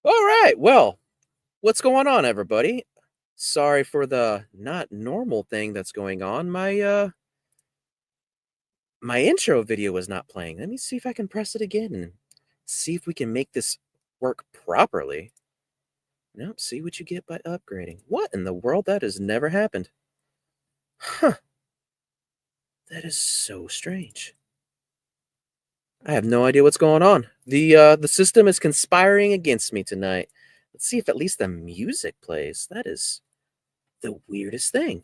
All right. Well, what's going on, everybody? Sorry for the not normal thing that's going on. My intro video was not playing. Let me see if I can press it again and see if we can make this work properly. Nope, see what you get by upgrading. What in the world? That has never happened. Huh. That is so strange. I have no idea what's going on. The system is conspiring against me tonight. Let's see if at least the music plays. That is the weirdest thing.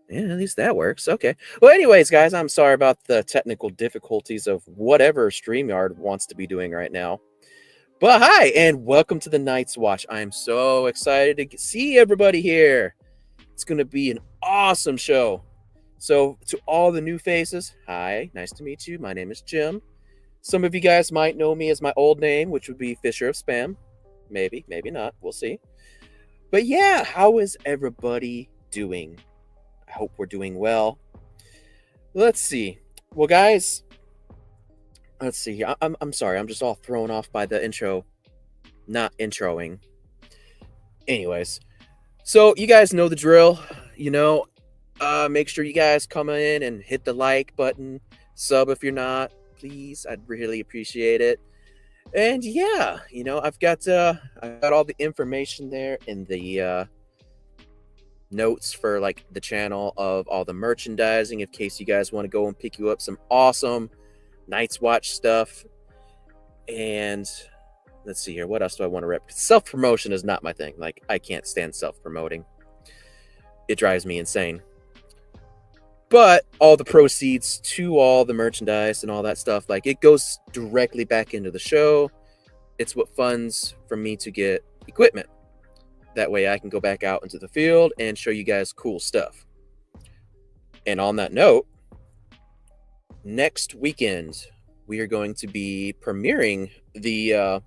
Yeah, at least that works. Okay. Well, anyways, guys, I'm sorry about the technical difficulties of whatever StreamYard wants to be doing right now. But hi, and welcome to the Night's Watch. I'm so excited to see everybody here. It's going to be an awesome show. So, to all the new faces, hi, nice to meet you. My name is Jim. Some of you guys might know me as my old name, which would be Fisher of Spam. Maybe, maybe not. We'll see. But yeah, how is everybody doing? I hope we're doing well. Let's see. Well, guys, let's see. I'm sorry. I'm just all thrown off by the intro, not introing. Anyways, so you guys know the drill. Make sure you guys come in and hit the like button. Sub if you're not, please. I'd really appreciate it. And yeah, I've got all the information there in the notes for like the channel of all the merchandising in case you guys want to go and pick you up some awesome Night's Watch stuff. And let's see here, what else do I want to rep? Self-promotion is not my thing. Like, I can't stand self-promoting. It drives me insane. But all the proceeds to all the merchandise and all that stuff, like, it goes directly back into the show. It's what funds for me to get equipment. That way I can go back out into the field and show you guys cool stuff. And on that note, next weekend, we are going to be premiering the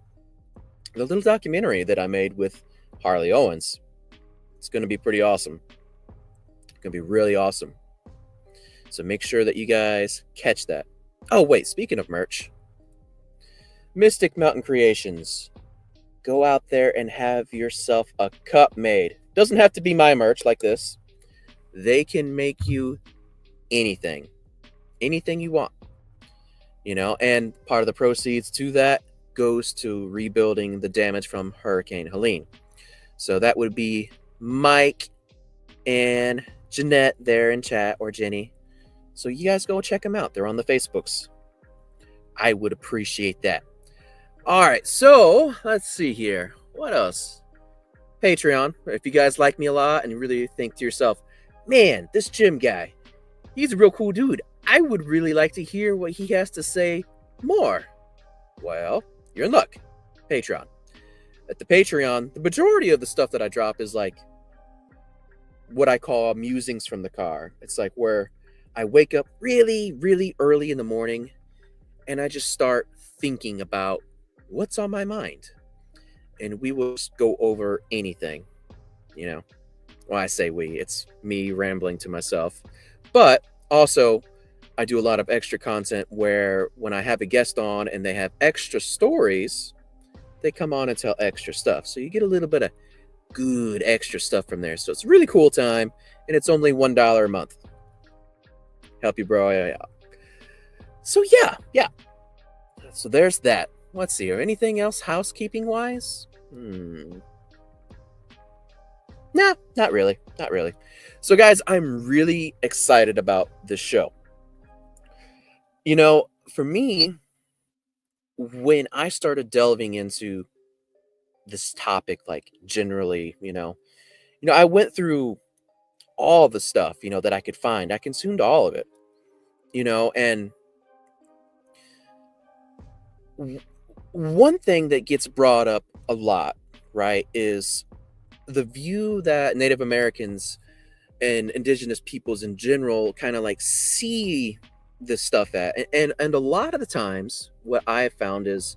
little documentary that I made with Harley Owens. It's going to be pretty awesome. It's going to be really awesome. So make sure that you guys catch that. Oh, wait, speaking of merch, Mystic Mountain Creations. Go out there and have yourself a cup made. Doesn't have to be my merch like this. They can make you anything you want, and part of the proceeds to that goes to rebuilding the damage from Hurricane Helene. So that would be Mike and Jeanette there in chat, or Jenny. So you guys go check them out. They're on the Facebooks. I would appreciate that. All right, so let's see here. What else? Patreon. If you guys like me a lot and you really think to yourself, man, this Jim guy, he's a real cool dude. I would really like to hear what he has to say more. Well, you're in luck. Patreon. At the Patreon, the majority of the stuff that I drop is like what I call musings from the car. It's like where I wake up really, really early in the morning and I just start thinking about what's on my mind. And we will go over anything, Well, I say we, it's me rambling to myself. But also, I do a lot of extra content where when I have a guest on and they have extra stories, they come on and tell extra stuff. So you get a little bit of good extra stuff from there. So it's a really cool time, and it's only $1 a month. Help you bro out. So yeah. So there's that. Let's see. Anything else housekeeping wise? Nah, not really. So guys, I'm really excited about this show. For me, when I started delving into this topic, like generally, I went through all the stuff, that I could find. I consumed all of it, and one thing that gets brought up a lot, right, is the view that Native Americans and indigenous peoples in general kind of like see this stuff at. And a lot of the times what I have found is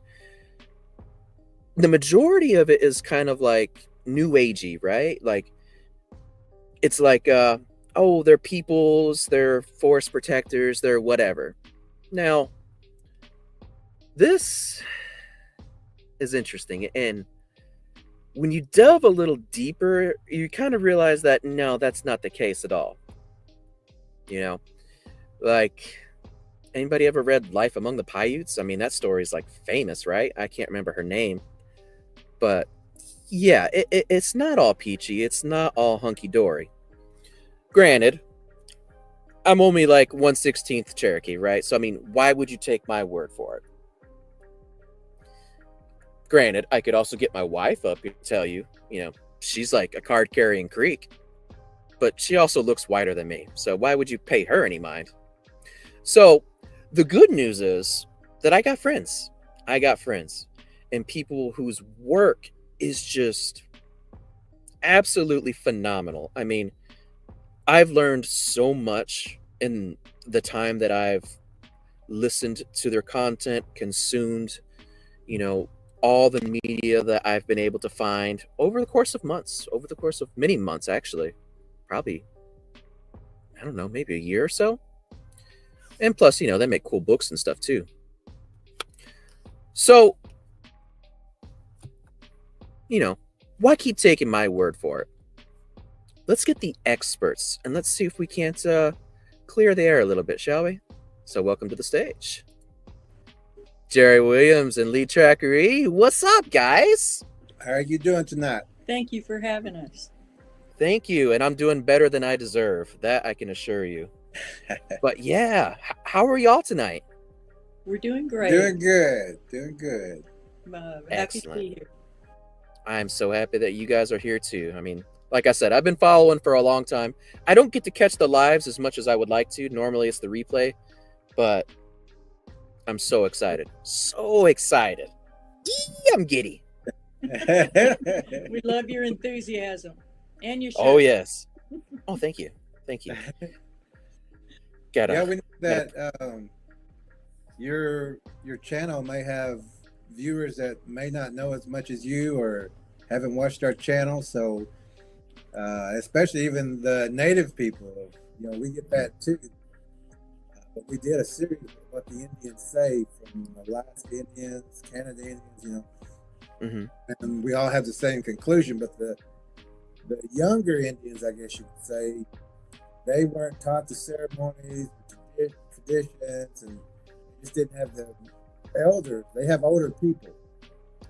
the majority of it is kind of like new agey, right? Like it's like they're peoples, they're forest protectors, they're whatever. Now, this is interesting. And when you delve a little deeper, you kind of realize that no, that's not the case at all. You know, like, anybody ever read Life Among the Paiutes? I mean, that story is like famous, right? I can't remember her name, but yeah, it's not all peachy. It's not all hunky dory. Granted, I'm only like 1/16th Cherokee, right? So I mean, why would you take my word for it? Granted, I could also get my wife up and tell you, she's like a card carrying Creek, but she also looks whiter than me. So why would you pay her any mind? So the good news is that I got friends. I got friends and people whose work is just absolutely phenomenal. I mean, I've learned so much in the time that I've listened to their content, consumed, you know, all the media that I've been able to find over the course of months, over the course of many months, actually. Probably, I don't know, maybe a year or so. And plus, they make cool books and stuff too. So, why keep taking my word for it? Let's get the experts and let's see if we can't clear the air a little bit, shall we? So, welcome to the stage, Jerry Williams and Lee Trackery. What's up, guys? How are you doing tonight? Thank you for having us. Thank you, and I'm doing better than I deserve. That I can assure you. But yeah, how are y'all tonight? We're doing great. Doing good. Doing good. Happy to be here. I'm so happy that you guys are here too. I mean, like I said, I've been following for a long time. I don't get to catch the lives as much as I would like to. Normally it's the replay, but I'm so excited. So excited. I'm giddy. We love your enthusiasm and your show. Oh, yes. Oh, thank you. Thank you. Yeah, we know that your channel may have viewers that may not know as much as you or haven't watched our channel. So, especially even the native people, we get that too. But we did a series of what the Indians say from Alaska Indians, Canada Indians, Mm-hmm. and we all have the same conclusion. But the younger Indians, I guess you could say, they weren't taught the ceremonies, traditions, and just didn't have the elders. They have older people.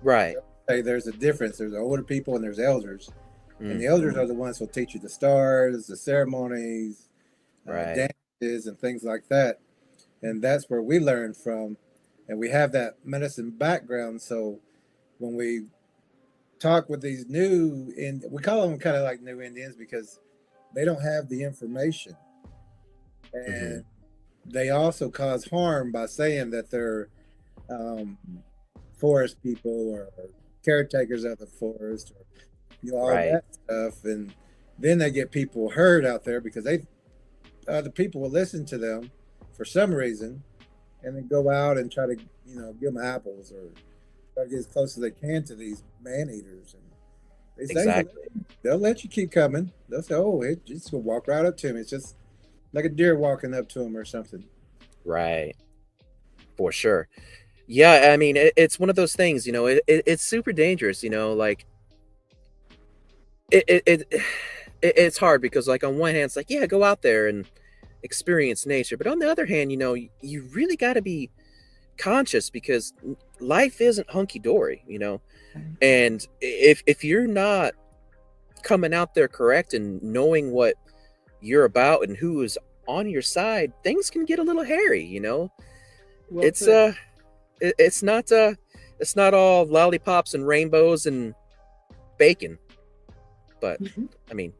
Right. Say there's a difference. There's older people and there's elders. Mm-hmm. And the elders are the ones who'll teach you the stars, the ceremonies, right. dances, and things like that. And that's where we learn from. And we have that medicine background. So when we talk with these we call them kind of like new Indians because they don't have the information. And they also cause harm by saying that they're forest people or caretakers of the forest or all that stuff. And then they get people hurt out there because the people will listen to them for some reason and then go out and try to give them apples or try to get as close as they can to these man-eaters. And they say they'll let you keep coming. They'll say, oh, it just will walk right up to him. It's just like a deer walking up to him or something. Right. For sure. Yeah, I mean, it's one of those things, it's super dangerous, like it's hard because, like, on one hand, it's like, yeah, go out there and experience nature. But on the other hand, you really got to be conscious because life isn't hunky-dory, and if you're not coming out there correct and knowing what you're about and who is on your side, things can get a little hairy. Well, it's not all lollipops and rainbows and bacon, but I mean,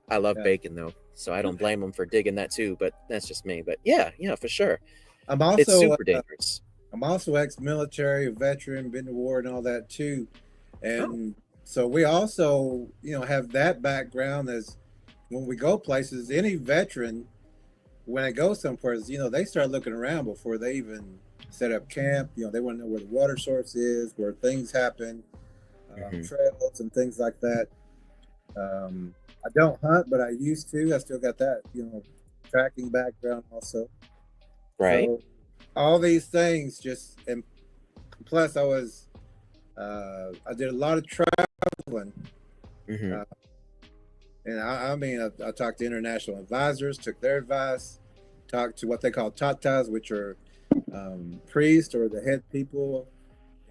I love bacon though, so I don't blame them for digging that too. But that's just me. But yeah, for sure. It's super dangerous. I'm also ex-military, a veteran, been to war and all that too. And so we also, have that background as when we go places, any veteran, when they go somewhere, they start looking around before they even set up camp. They want to know where the water source is, where things happen, trails and things like that. I don't hunt, but I used to. I still got that, tracking background also. Right. So all these things and plus I was I did a lot of traveling. Mm-hmm. And I mean, I talked to international advisors, took their advice, talked to what they call Choctaws, which are priests or the head people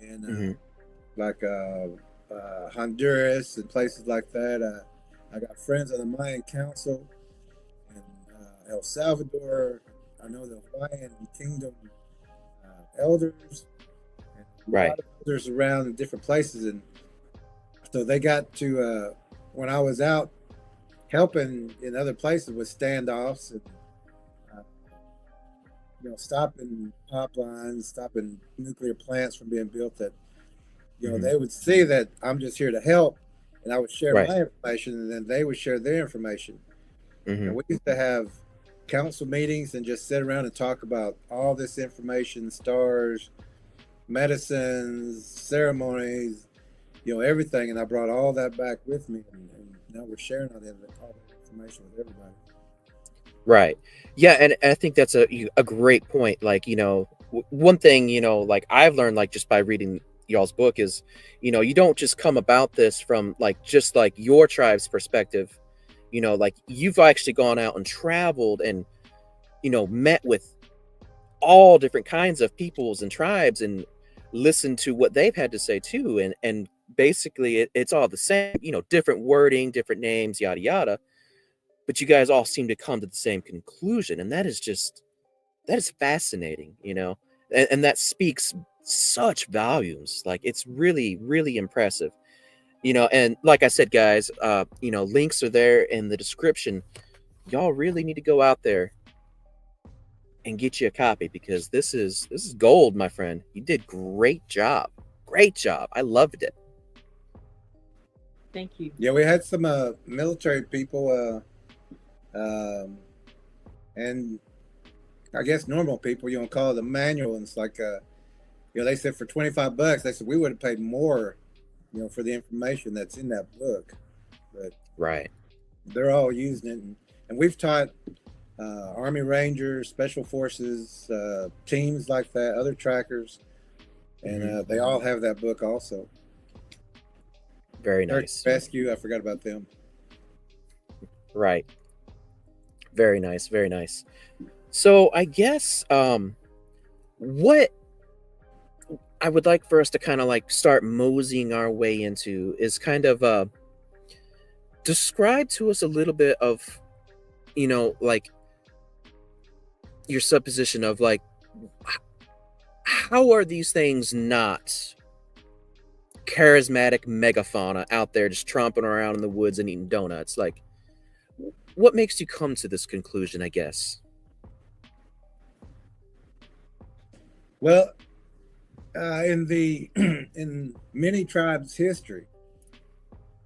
in Mm-hmm. like Honduras and places like that. I got friends on the Mayan Council in El Salvador. I know the Hawaiian Kingdom elders and a Right. lot of elders around in different places. And so they got to, when I was out helping in other places with standoffs and uh, stopping pipelines, stopping nuclear plants from being built, that Mm-hmm. they would see that I'm just here to help, and I would share Right. my information, and then they would share their information. Mm-hmm. And we used to have council meetings and just sit around and talk about all this information, stars, medicines, ceremonies, everything. And I brought all that back with me, and now we're sharing all that information with everybody. Right. Yeah, and I think that's a great point. Like, one thing, like I've learned, like just by reading y'all's book is, you don't just come about this from like just like your tribe's perspective. Like you've actually gone out and traveled and, met with all different kinds of peoples and tribes and listened to what they've had to say too. And basically it's all the same, different wording, different names, yada yada. But you guys all seem to come to the same conclusion, and that is fascinating, and that speaks such volumes. Like it's really really impressive, and like I said, guys, links are there in the description. Y'all really need to go out there and get you a copy, because this is gold, my friend. You did great job. I loved it. Thank you. Yeah, we had some military people and I guess normal people, call it a manual. And it's like, they said for $25, they said we would have paid more, for the information that's in that book. But Right. they're all using it. And we've taught Army Rangers, Special Forces, teams like that, other trackers. And they all have that book also. Very Search nice. Rescue, I forgot about them. Right. Very nice, very nice. So I guess what I would like for us to kind of like start moseying our way into is kind of describe to us a little bit of, like your supposition of like how are these things not charismatic megafauna out there just tromping around in the woods and eating donuts? Like, what makes you come to this conclusion, I guess? Well, in many tribes' history,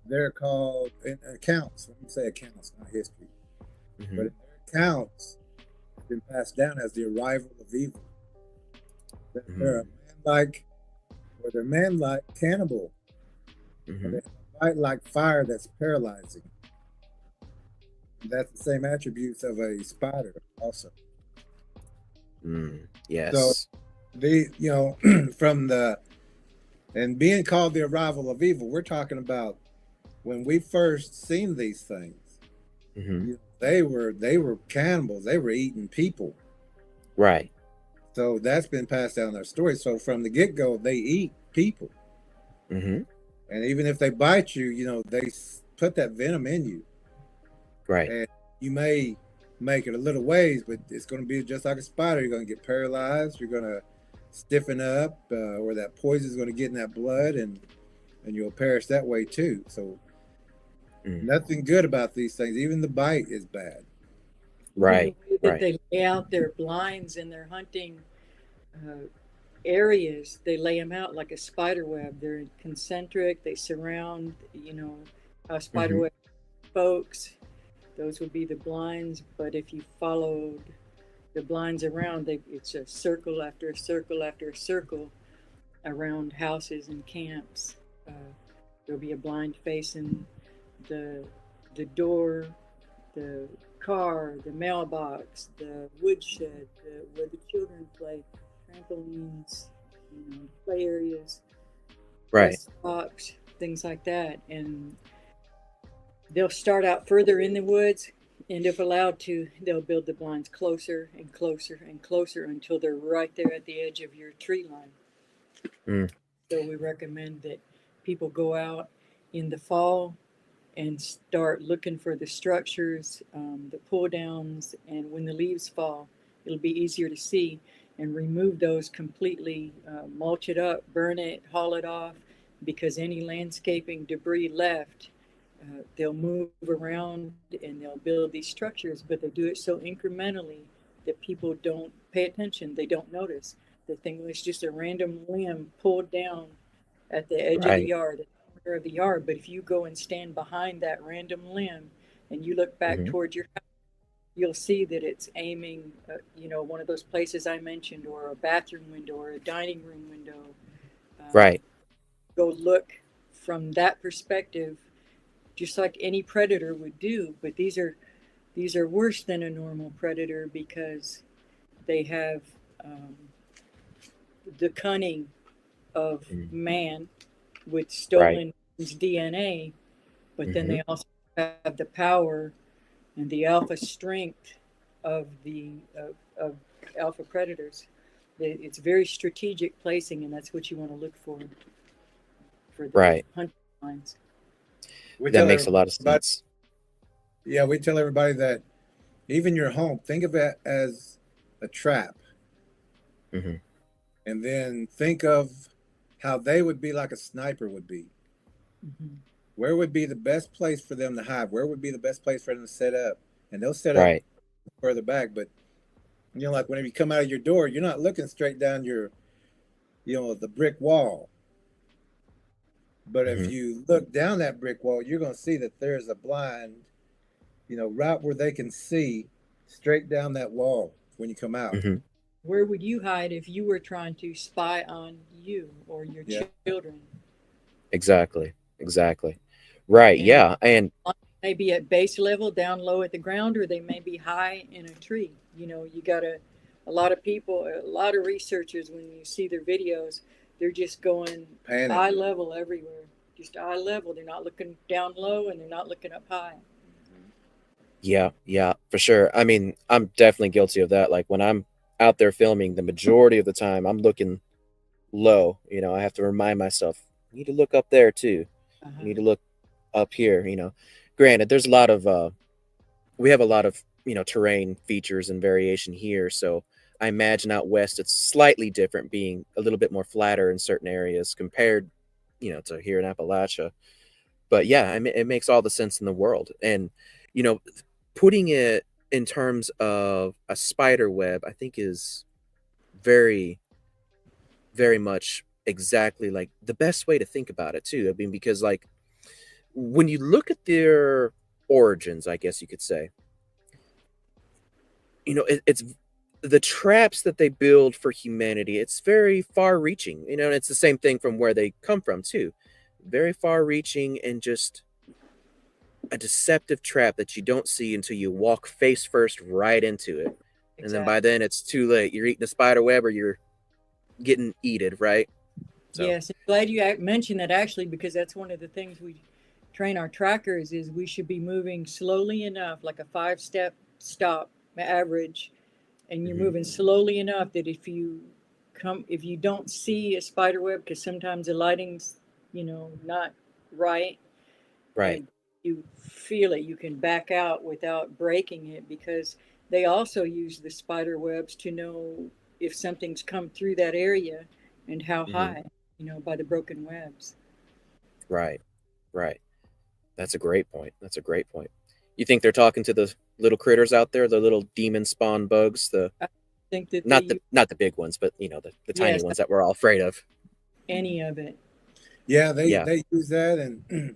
they're called in accounts. Let me say accounts, not history. Mm-hmm. But in their accounts, it's been passed down as the arrival of evil. They're a man-like cannibal. Mm-hmm. Or they have a bite like fire that's paralyzing. And that's the same attributes of a spider, also. Yes. So from and being called the arrival of evil, we're talking about when we first seen these things. Mm-hmm. They were cannibals. They were eating people. Right. So that's been passed down their story. So from the get-go, they eat people. Mm-hmm. And even if they bite you, they put that venom in you. Right. And you may make it a little ways, but it's going to be just like a spider. You're going to get paralyzed. You're going to stiffen up, or that poison is going to get in that blood, and you'll perish that way too. So nothing good about these things. Even the bite is bad. Right. The way that they lay out their blinds in their hunting areas, they lay them out like a spider web. They're concentric. They surround, how spider web folks. Those would be the blinds. But if you followed the blinds around, it's a circle after a circle after a circle around houses and camps. There'll be a blind facing the door, the car, the mailbox, the woodshed, where the children play, trampolines, play areas. Right. bus stops, things like that. And they'll start out further in the woods, and if allowed to, they'll build the blinds closer and closer and closer until they're right there at the edge of your tree line. Mm. So we recommend that people go out in the fall and start looking for the structures, the pull downs, and when the leaves fall, it'll be easier to see, and remove those completely, mulch it up, burn it, haul it off, because any landscaping debris left, they'll move around and they'll build these structures, but they do it so incrementally that people don't pay attention, they don't notice. They think it's just a random limb pulled down at the edge of the Right. yard, of the yard. But if you go and stand behind that random limb and you look back Hmm. towards your house, you'll see that it's aiming, one of those places I mentioned, or a bathroom window, or a dining room window. Um, Right. Go look from that perspective, just like any predator would do. But these are worse than a normal predator because they have, um, the cunning of Mm. man with Right. stolen DNA, but then Hmm. they also have the power and the alpha strength of the of alpha predators. It's very strategic placing, and that's what you want to look for the Right. hunting lines. We That tell makes a lot of everybody, sense. yeah, we tell everybody that even your home, think of it as a trap, Hmm. and then think of how they would be like a sniper would be. Mm-hmm. Where would be the best place for them to hide? Where would be the best place for them to set up? And they'll set up Right. further back, but like whenever you come out of your door, you're not looking straight down your, the brick wall. But if Hmm. you look down that brick wall, you're going to see that there's a blind, right where they can see straight down that wall when you come out. Hmm. Where would you hide if you were trying to spy on you or your Yeah. children? Exactly. Exactly. Right. And Yeah. And maybe at base level, down low at the ground, or they may be high in a tree. You got a lot of people, a lot of researchers, when you see their videos, they're just going Panic. eye level everywhere, just eye level. They're not looking down low and they're not looking up high. yeah, yeah, for sure. I mean, I'm definitely guilty of that. Like when I'm out there filming, the majority of the time I'm looking low. I have to remind myself, I need to look up there too. I Uh-huh. need to look up here. Granted, there's a lot of we have a lot of terrain features and variation here, so I imagine out west it's slightly different, being a little bit more flatter in certain areas compared to here in Appalachia. But yeah, I mean, it makes all the sense in the world. And you know putting it in terms of a spider web, I think is very, very much exactly like the best way to think about it too. I mean, because like when you look at their origins, I guess you could say, it's the traps that they build for humanity. It's very far reaching, and it's the same thing from where they come from too. Very far reaching, and just a deceptive trap that you don't see until you walk face first right into it. And then by Exactly. then it's too late. You're eating a spider web or you're getting eated, right? So, Yes, I'm glad you mentioned that, actually, because that's one of the things we train our trackers is we should be moving slowly enough, like a 5-step stop average, and you're mhm, moving slowly enough that if you don't see a spider web, because sometimes the lighting's not right, right. and you feel it, you can back out without breaking it, because they also use the spider webs to know if something's come through that area and how Hmm. high, by the broken webs. Right. Right. That's a great point. That's a great point. You think they're talking to the little critters out there, the little demon spawn bugs, the I think that they not the use, not the big ones, but the tiny yes, ones that we're all afraid of. any of it. Yeah, they Yeah. they use that, and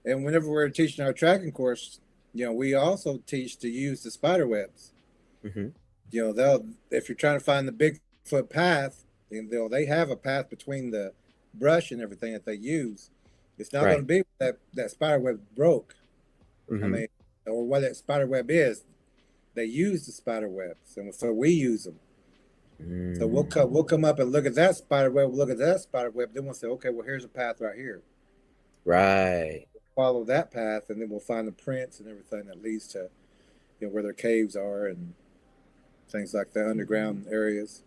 and whenever we're teaching our tracking course, we also teach to use the spider webs. Hmm. They'll, if you're trying to find the Bigfoot path, they have a path between the brush and everything that they use. It's not going Right. to be that spider web broke. I Hmm. mean, or what that spider web is. They use the spider webs, and so we use them. So we'll come up and look at that spider web, look at that spider web, then we'll say, okay, well, here's a path right here. Right. Follow that path, and then we'll find the prints and everything that leads to, where their caves are and things like the underground areas.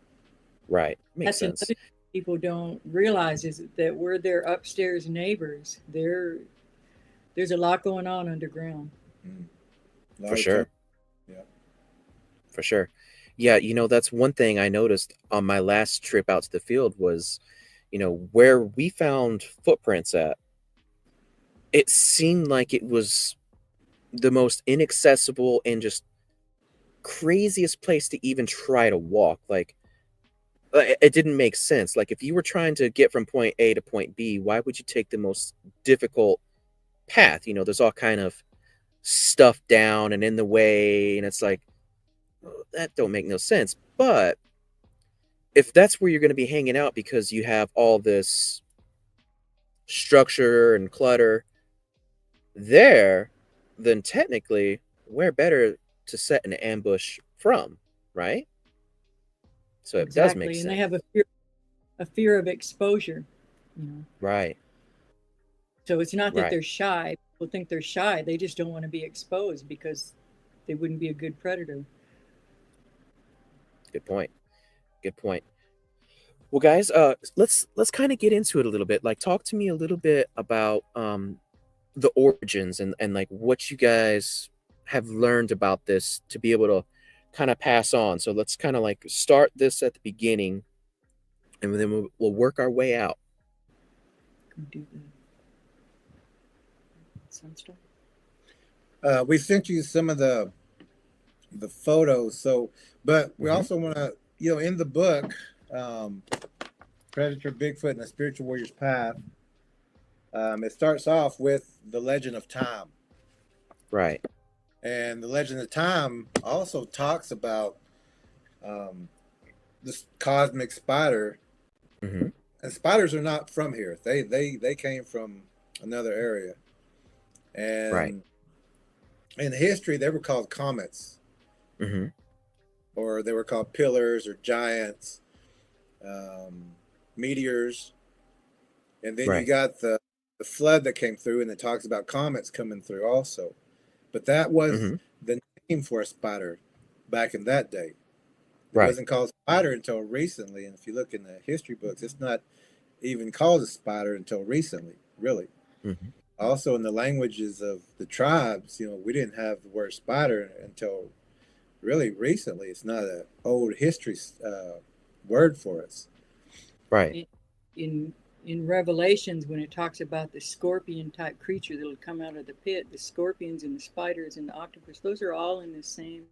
Right. Makes That's sense. another thing people don't realize is that we're their upstairs neighbors. There's a lot going on underground. For sure. Yeah. For sure. Yeah, that's one thing I noticed on my last trip out to the field was, where we found footprints at. It seemed like it was the most inaccessible and just craziest place to even try to walk. Like, it didn't make sense. Like, if you were trying to get from point A to point B, why would you take the most difficult path? There's all kind of stuff down and in the way, and it's like, that don't make no sense. But if that's where you're going to be hanging out because you have all this structure and clutter there, then technically where better to set an ambush from, right? So it does make sense. And they have a fear of exposure, Right. So it's not that they're shy. People think they're shy. They just don't want to be exposed because they wouldn't be a good predator. Good point. Well, guys, let's kind of get into it a little bit. Like, talk to me a little bit about the origins and like what you guys have learned about this to be able to kind of pass on. So let's kind of like start this at the beginning, and then we'll work our way out. Can we do some stuff? We sent you some of the photos. So, but we also want to, in the book, Predator Bigfoot and the Spiritual Warrior's Path, it starts off with the legend of time. Right. And the legend of time also talks about this cosmic spider. Mm-hmm. And spiders are not from here. They came from another area. And in history, they were called comets. Mm-hmm. Or they were called pillars or giants, meteors. And then you got the flood that came through, and it talks about comets coming through also. But that was the name for a spider back in that day. It wasn't called spider until recently. And if you look in the history books, it's not even called a spider until recently, really. Mm-hmm. Also, in the languages of the tribes, we didn't have the word spider until really recently. It's not an old history word for us. Right. In Revelations, when it talks about the scorpion type creature that'll come out of the pit, the scorpions and the spiders and the octopus, those are all in the same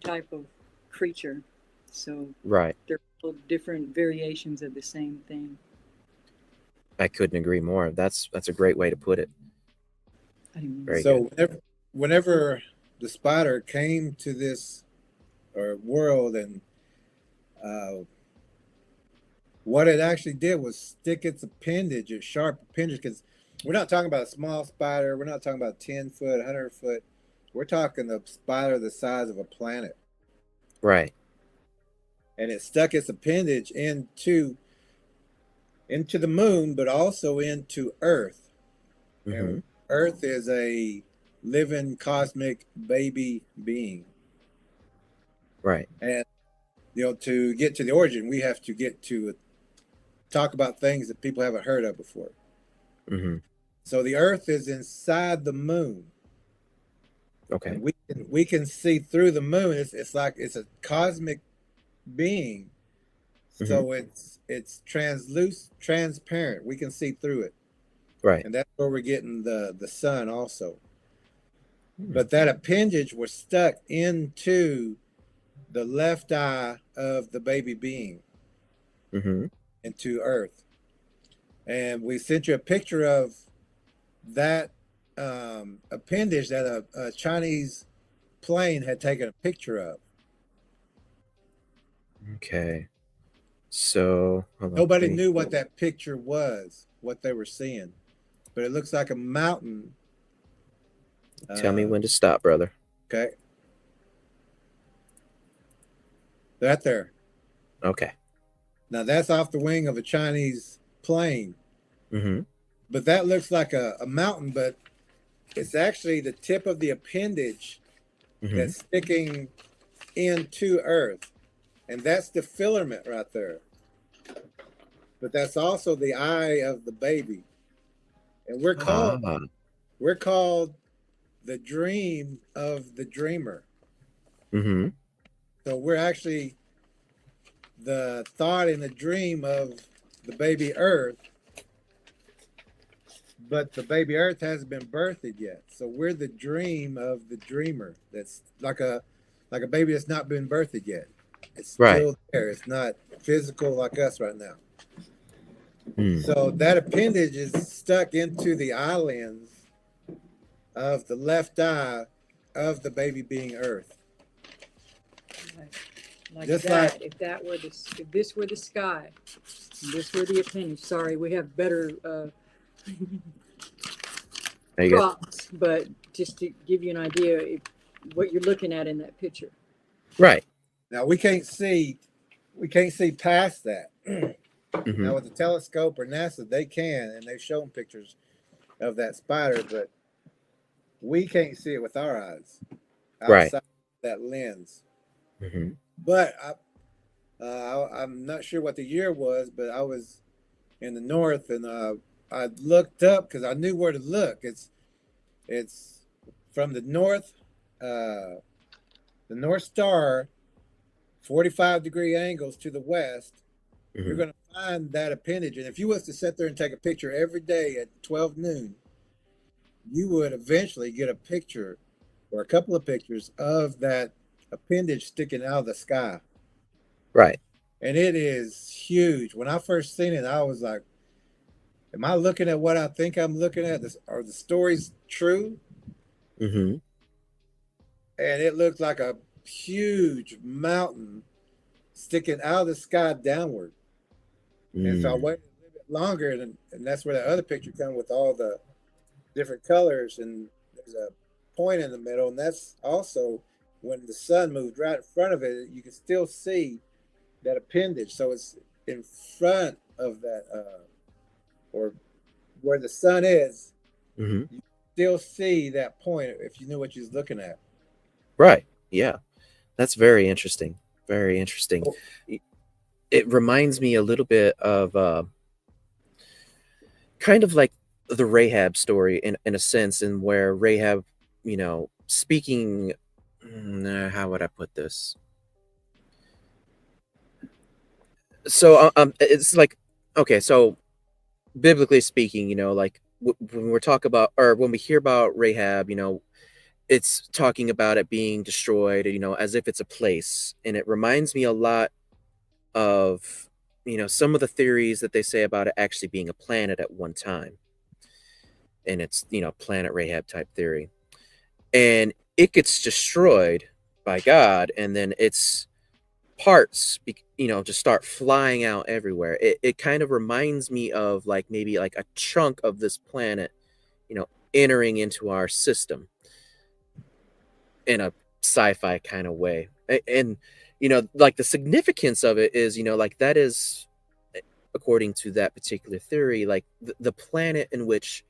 type of creature. So they're all different variations of the same thing. I couldn't agree more. That's a great way to put it. Very good. Whenever the spider came to this world, and what it actually did was stick its appendage, its sharp appendage, because we're not talking about a small spider. We're not talking about 10-foot, 100-foot. We're talking a spider the size of a planet. Right. And it stuck its appendage into the moon, but also into Earth. Mm-hmm. And Earth is a living cosmic baby being. Right. And, to get to the origin, we have to get to talk about things that people haven't heard of before. Mm-hmm. So the Earth is inside the moon. Okay. And we can see through the moon. It's like it's a cosmic being. So it's transparent. We can see through it. Right. And that's where we're getting the sun also. But that appendage was stuck into the left eye of the baby being. Into Earth. And we sent you a picture of that appendage that a Chinese plane had taken a picture of. Okay. So nobody knew what that picture was, what they were seeing, but it looks like a mountain. Tell me when to stop, brother. Okay. Right there. Okay. Now that's off the wing of a Chinese plane, Mm-hmm. but that looks like a mountain, but it's actually the tip of the appendage Mm-hmm. that's sticking into Earth, and that's the filament right there. But that's also the eye of the baby, and we're called the dream of the dreamer. Mm-hmm. So we're actually the thought and the dream of the baby Earth, but the baby Earth hasn't been birthed yet. So we're the dream of the dreamer. That's like a baby that's not been birthed yet. It's Right. still there. It's not physical like us right now. Mm. So that appendage is stuck into the eye lens of the left eye of the baby being Earth. Like Just that. like- If that were if this were the sky, and this were the appendage. Sorry, we have better There you go. props, but just to give you an idea, what you're looking at in that picture. Right. Now we can't see past that. Mm-hmm. Now with the telescope or NASA, they can, and they've shown pictures of that spider, but we can't see it with our eyes outside Right. that lens. Mm-hmm. But I'm not sure what the year was, but I was in the north, and I looked up because I knew where to look. It's from the north star, 45-degree angles to the west. Mm-hmm. You're going to find that appendage, and if you was to sit there and take a picture every day at 12 noon, you would eventually get a picture or a couple of pictures of that appendage sticking out of the sky. Right. And it is huge. When I first seen it, I was like, am I looking at what I think I'm looking at? Are the stories true? Mm-hmm. And it looked like a huge mountain sticking out of the sky downward. And so I waited a little bit longer, and that's where that other picture comes with all the different colors, and there's a point in the middle, and that's also when the sun moved right in front of it, you can still see that appendage. So it's in front of that, or where the sun is, Mm-hmm. you still see that point if you knew what you was looking at. Right. Yeah. That's very interesting. Very interesting. It reminds me a little bit of kind of like the Rahab story in a sense, in where Rahab, speaking, how would I put this? So it's like, okay, so biblically speaking, like when we're talking about, or when we hear about Rahab, it's talking about it being destroyed, as if it's a place. And it reminds me a lot of, some of the theories that they say about it actually being a planet at one time. And it's, planet Rahab type theory. And it gets destroyed by God, and then its parts, just start flying out everywhere. It kind of reminds me of like maybe like a chunk of this planet, entering into our system in a sci-fi kind of way. And like the significance of it is, like that is, according to that particular theory, like the planet in which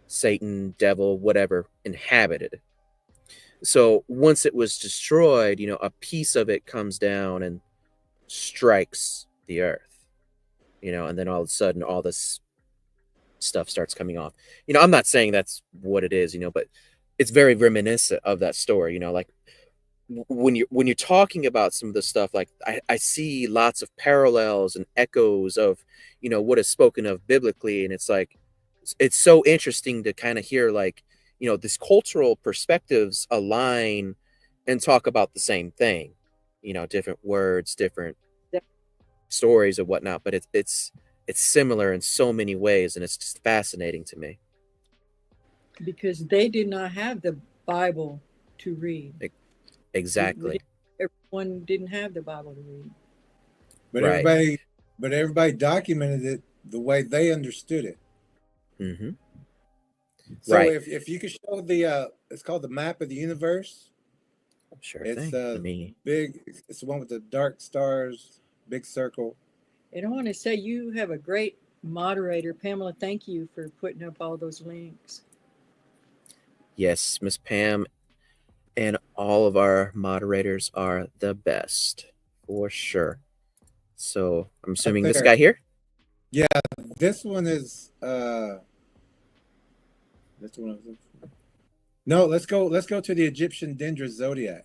Satan, devil, whatever inhabited. So once it was destroyed, a piece of it comes down and strikes the earth, and then all of a sudden all this stuff starts coming off. I'm not saying that's what it is, but it's very reminiscent of that story. Like when you're talking about some of the stuff, like I see lots of parallels and echoes of what is spoken of biblically, and it's like it's so interesting to kind of hear like these cultural perspectives align and talk about the same thing, different words, different stories or whatnot, but it's similar in so many ways, and it's just fascinating to me. Because they did not have the Bible to read. Exactly. Everyone didn't have the Bible to read. But Right. everybody documented it the way they understood it. Mm-hmm. So Right. if you could show the it's called the map of the universe. Sure It's thing. Me. big. It's the one with the dark stars, big circle. And I want to say you have a great moderator, Pamela. Thank you for putting up all those links. Yes, Miss Pam and all of our moderators are the best for sure. So I'm assuming this there. guy here. Yeah, this one is this one. No, let's go. Let's go to the Egyptian Dendra zodiac.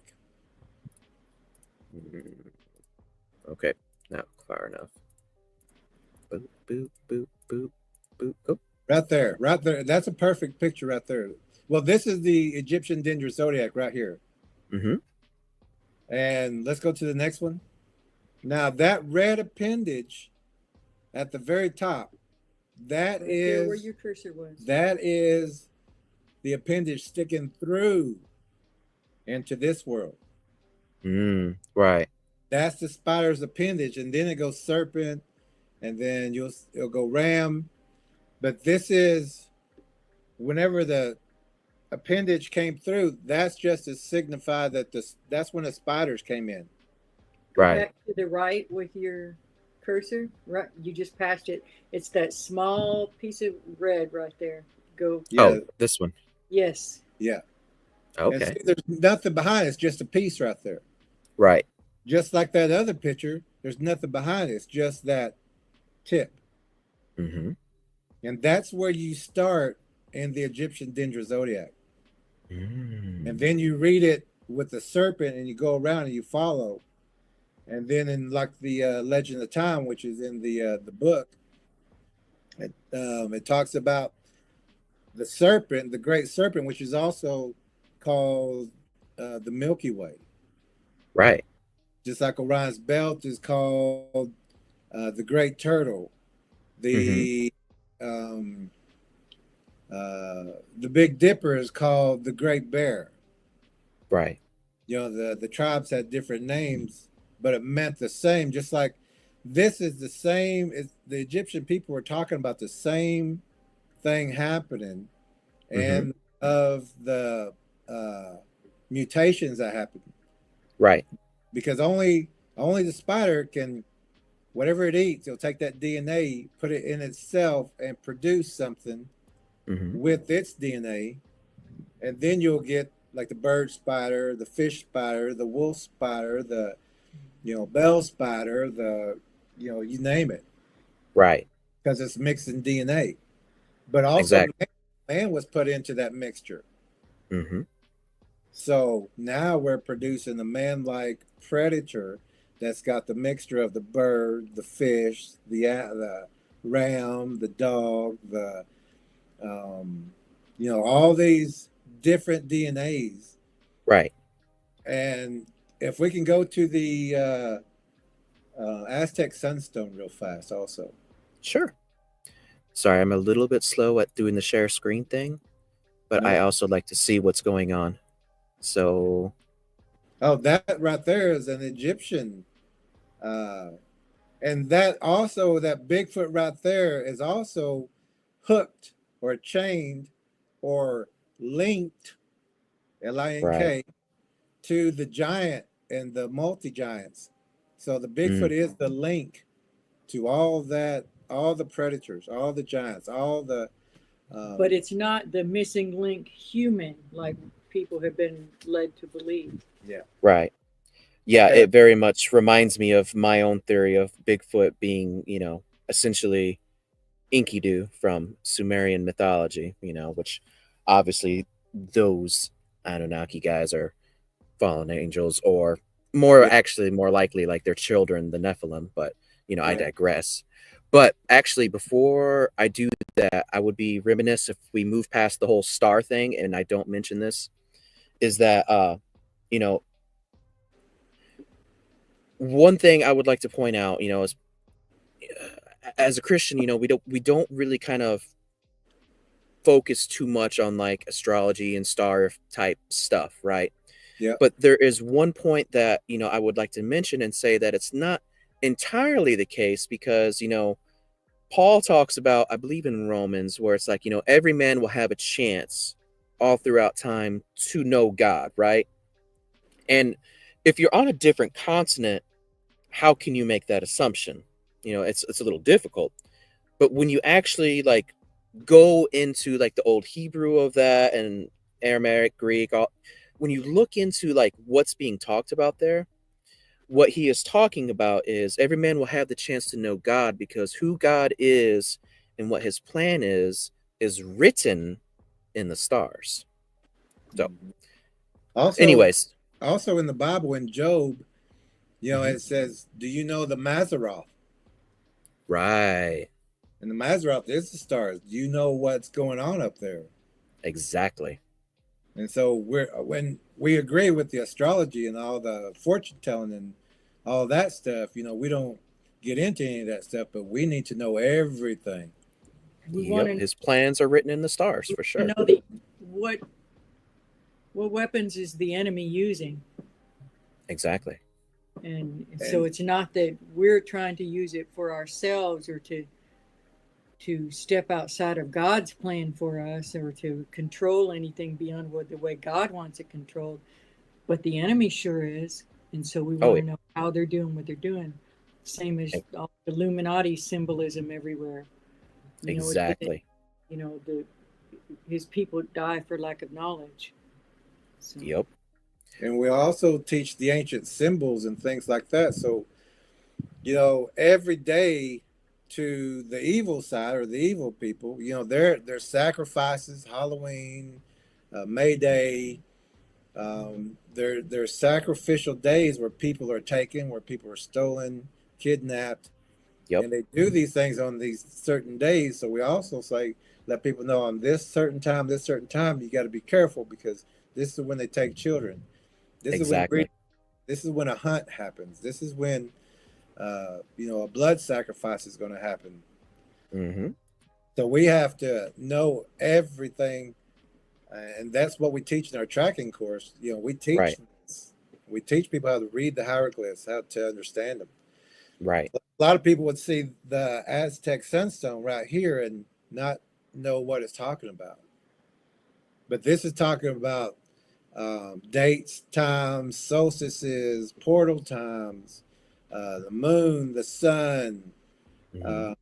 Okay, not far enough. Boop, boop, boop, boop, boop. Oh. Right there, right there. That's a perfect picture right there. Well, this is the Egyptian Dendra zodiac right here. Mm-hmm. And let's go to the next one. Now that red appendage at the very top, that Right is there where your cursor was. that is the appendage sticking through into this world. Right. That's the spider's appendage, and then it goes serpent, and then it'll go ram. But this is whenever the appendage came through, that's just to signify that that's when the spiders came in. Right. Back to the right with your cursor. Right, you just passed it. It's that small piece of red right there. Go. Yeah. Oh, this one. Yes. Yeah. Okay. And see, there's nothing behind it. It's just a piece right there. Right. Just like that other picture, there's nothing behind it. It's just that tip. Mm-hmm. And that's where you start in the Egyptian Dendra zodiac. And then you read it with the serpent and you go around and you follow. And then in like the Legend of Time, which is in the book, it talks about the serpent, the great serpent, which is also called the Milky Way. Right. Just like Orion's belt is called the Great Turtle. The Big Dipper is called the Great Bear. Right. You know, the tribes had different names, but it meant the same. Just like this is the same. The Egyptian people were talking about the same thing happening, and of the mutations that happen. Right. Because only the spider can, whatever it eats, it'll take that DNA, put it in itself, and produce something with its DNA, and then you'll get like the bird spider, the fish spider, the wolf spider, the bell spider, you name it. Right. Because it's mixed in DNA. But also exactly. man was put into that mixture. Mm-hmm. So now we're producing a man-like predator that's got the mixture of the bird, the fish, the ram, the dog, the all these different DNAs. Right. And if we can go to the Aztec Sunstone real fast also. Sure. Sorry, I'm a little bit slow at doing the share screen thing, but I also like to see what's going on. So. Oh, that right there is an Egyptian. And that also, that Bigfoot right there is also hooked or chained or linked, LINK, right. to the giant and the multi-giants. So the Bigfoot is the link to all that, all the predators, all the giants, all the... but it's not the missing link human like people have been led to believe. Yeah. Right. Yeah, it very much reminds me of my own theory of Bigfoot being, essentially Enkidu from Sumerian mythology, which obviously those Anunnaki guys are fallen angels, or more likely like their children, the Nephilim, but I digress. But actually, before I do that, I would be remiss if we move past the whole star thing, and I don't mention this, is that one thing I would like to point out, is as a Christian, we don't really kind of focus too much on like astrology and star type stuff, right? Yeah. But there is one point that I would like to mention and say that it's not entirely the case, because Paul talks about, I believe in Romans, where it's like every man will have a chance all throughout time to know God, right? And if you're on a different continent, how can you make that assumption? It's a little difficult. But when you actually like go into like the old Hebrew of that and Aramaic, Greek, when you look into like what's being talked about there, what he is talking about is every man will have the chance to know God, because who God is and what his plan is written in the stars. So, Also, anyways, also in the Bible, in Job, Mhm. it says, "Do you know the Mazzaroth?" Right, And the Mazzaroth is the stars. Do you know what's going on up there? exactly. And so when we agree with the astrology and all the fortune telling and all that stuff, we don't get into any of that stuff, but we need to know everything. We want Yep, his plans are written in the stars for to sure. know what weapons is the enemy using. Exactly. And so it's not that we're trying to use it for ourselves or to step outside of God's plan for us or to control anything beyond the way God wants it controlled, but the enemy sure is. And so we Oh, want yeah. to know how they're doing what they're doing. Same as all the Illuminati symbolism everywhere. Exactly. His people die for lack of knowledge. So. Yep. And we also teach the ancient symbols and things like that. So, every day to the evil side or the evil people, their sacrifices, Halloween, May Day, their sacrificial days where people are taken, where people are stolen, kidnapped, Yep. and they do these things on these certain days. So we also say, let people know on this certain time, you got to be careful, because this is when they take children. This is when Exactly. this is when a hunt happens. This is when a blood sacrifice is going to happen. Mm-hmm. So we have to know everything, and that's what we teach in our tracking course. We teach Right. we teach people how to read the hieroglyphs, how to understand them. Right. A lot of people would see the Aztec sunstone right here and not know what it's talking about. But this is talking about dates, times, solstices, portal times, the moon, the sun, Mm-hmm. uh,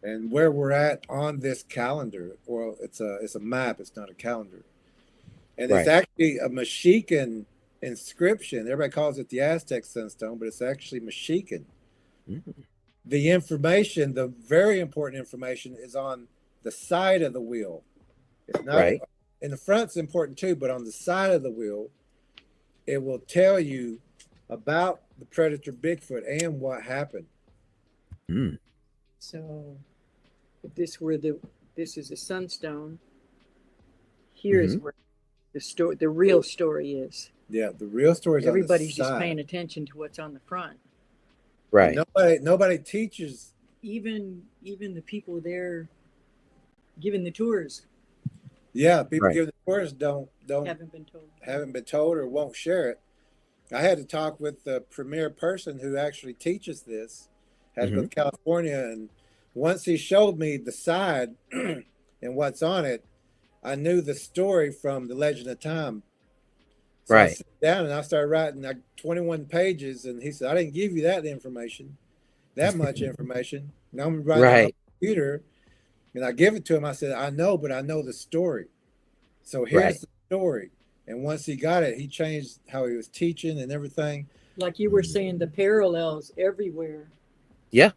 and where we're at on this calendar. Well, it's a map. It's not a calendar, and it's Right. actually a Mexican inscription. Everybody calls it the Aztec sunstone, but it's actually Mexican. Mm-hmm. The information, the very important information, is on the side of the wheel. It's not Right. in the front's important too, but on the side of the wheel, it will tell you about the Predator Bigfoot and what happened. Mm. So if this is a sunstone, here is Mm-hmm. where the real story is. Yeah, the real story is Everybody's on the just side. paying attention to what's on the front. Right. And nobody teaches. Even the people there giving the tours Yeah, people Right. giving the tours don't haven't been told. haven't been told or won't share it. I had to talk with the premier person who actually teaches this. Had to go Mm-hmm. to California, and once he showed me the side and what's on it, I knew the story from the Legend of Time. So I Right. sat down and I started writing like 21 pages, and he said, "I didn't give you that information, that much information. Now I'm writing it on Right. the computer." And I give it to him. I said, "I know, but I know the story. So here's Right. the story." And once he got it, he changed how he was teaching and everything. Like you were saying, the parallels everywhere. Yeah.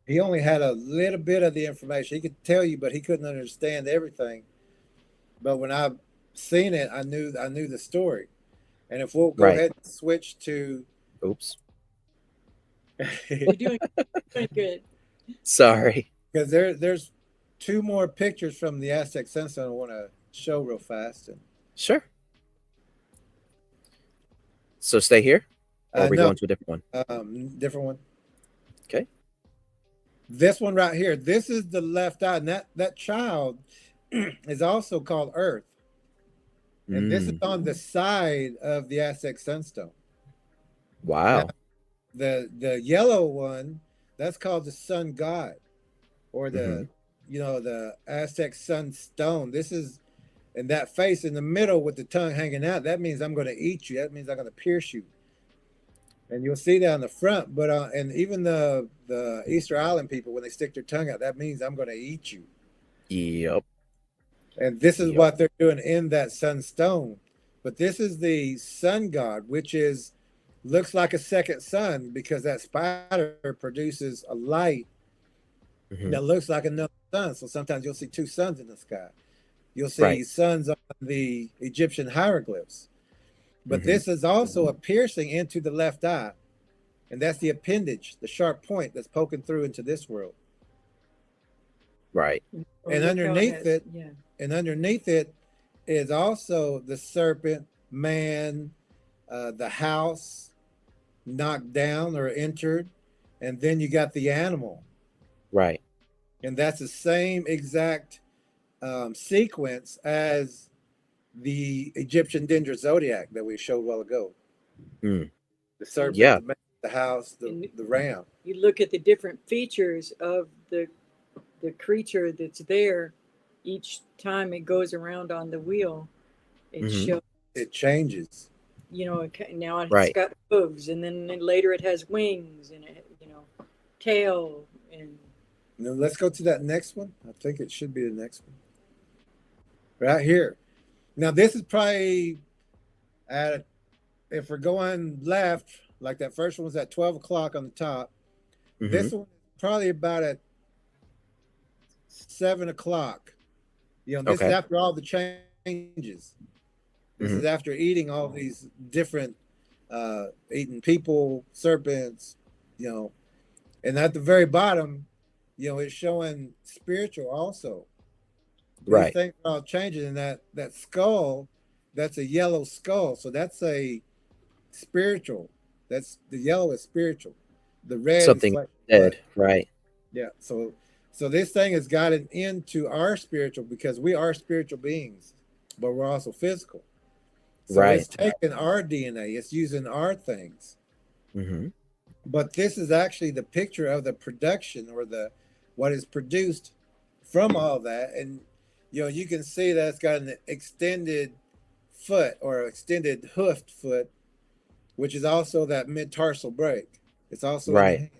He only had a little bit of the information. He could tell you, but he couldn't understand everything. But when I seen it, I knew the story. And if we'll go Right. ahead and switch to Oops. You're doing good. Sorry. because there's two more pictures from the Aztec sunstone I want to show real fast. And Sure. So stay here, or are we no, going to a different one? different one. Okay. This one right here. This is the left eye, and that child is also called Earth. And this is on the side of the Aztec sunstone. Wow. Now, the yellow one, that's called the sun god, or the Mm-hmm. the Aztec sunstone. This is And that face in the middle with the tongue hanging out, that means I'm going to eat you. That means I'm going to pierce you. And you'll see that on the front. But and even the Easter Island people, when they stick their tongue out, that means I'm going to eat you. Yep. And this is Yep. what they're doing in that sunstone. But this is the sun god, which is looks like a second sun because that spider produces a light Mhm. that looks like another sun. So sometimes you'll see two suns in the sky. You'll see Right. suns on the Egyptian hieroglyphs. But Mhm. this is also a piercing into the left eye. And that's the appendage, the sharp point that's poking through into this world. Right. Or And look how underneath has- it, yeah. and underneath it is also the serpent, man, the house knocked down or entered, and then you got the animal. Right. And that's the same exact sequence as the Egyptian Dendra zodiac that we showed a while ago. Mm. The serpent, Yeah. the man, the house, the ram. You look at the different features of the creature that's there. Each time it goes around on the wheel, it Mhm. shows. It changes. You know, now it's Right. got hooves, and then later it has wings and tail and. Now let's go to that next one. I think it should be the next one. Right here. Now this is probably at, if we're going left, like that first one was at 12 o'clock on the top. Mhm. This one is probably about at 7 o'clock. This is Okay. after all the changes. This is after eating all these different, eating people, serpents, and at the very bottom, it's showing spiritual also. Right. These things are all changing, and that skull, that's a yellow skull. So that's a spiritual. That's the yellow is spiritual. The red Something is like dead. Right. Yeah. So this thing has gotten into our spiritual because we are spiritual beings, but we're also physical. So Right. it's taking our DNA, it's using our things. Mm-hmm. But this is actually the picture of the production or what is produced from all that. And you can see that it's got an extended foot or extended hoofed foot, which is also that mid-tarsal break. It's also in the Right. hand.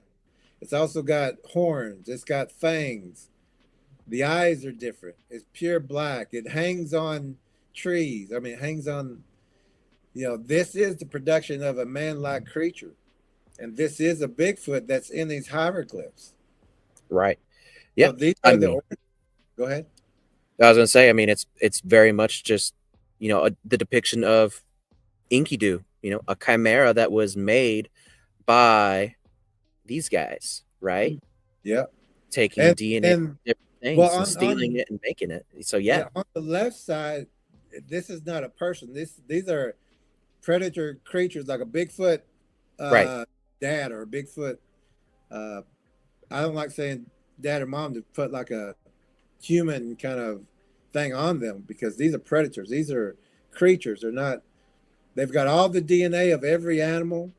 It's also got horns. It's got fangs. The eyes are different. It's pure black. It hangs on trees. It hangs on, this is the production of a man-like creature. And this is a Bigfoot that's in these hieroglyphs. Right. Yeah. So these are go ahead. I was gonna say, it's very much just, the depiction of Enkidu, a chimera that was made by these guys, right? Yeah. Taking And- DNA and- from different things well, and stealing it and making it. So yeah. And on the left side, this is not a person. These are predator creatures like a Bigfoot Right. dad or a Bigfoot. I don't like saying dad or mom to put like a human kind of thing on them because these are predators. These are creatures. They're not. They've got all the DNA of every animal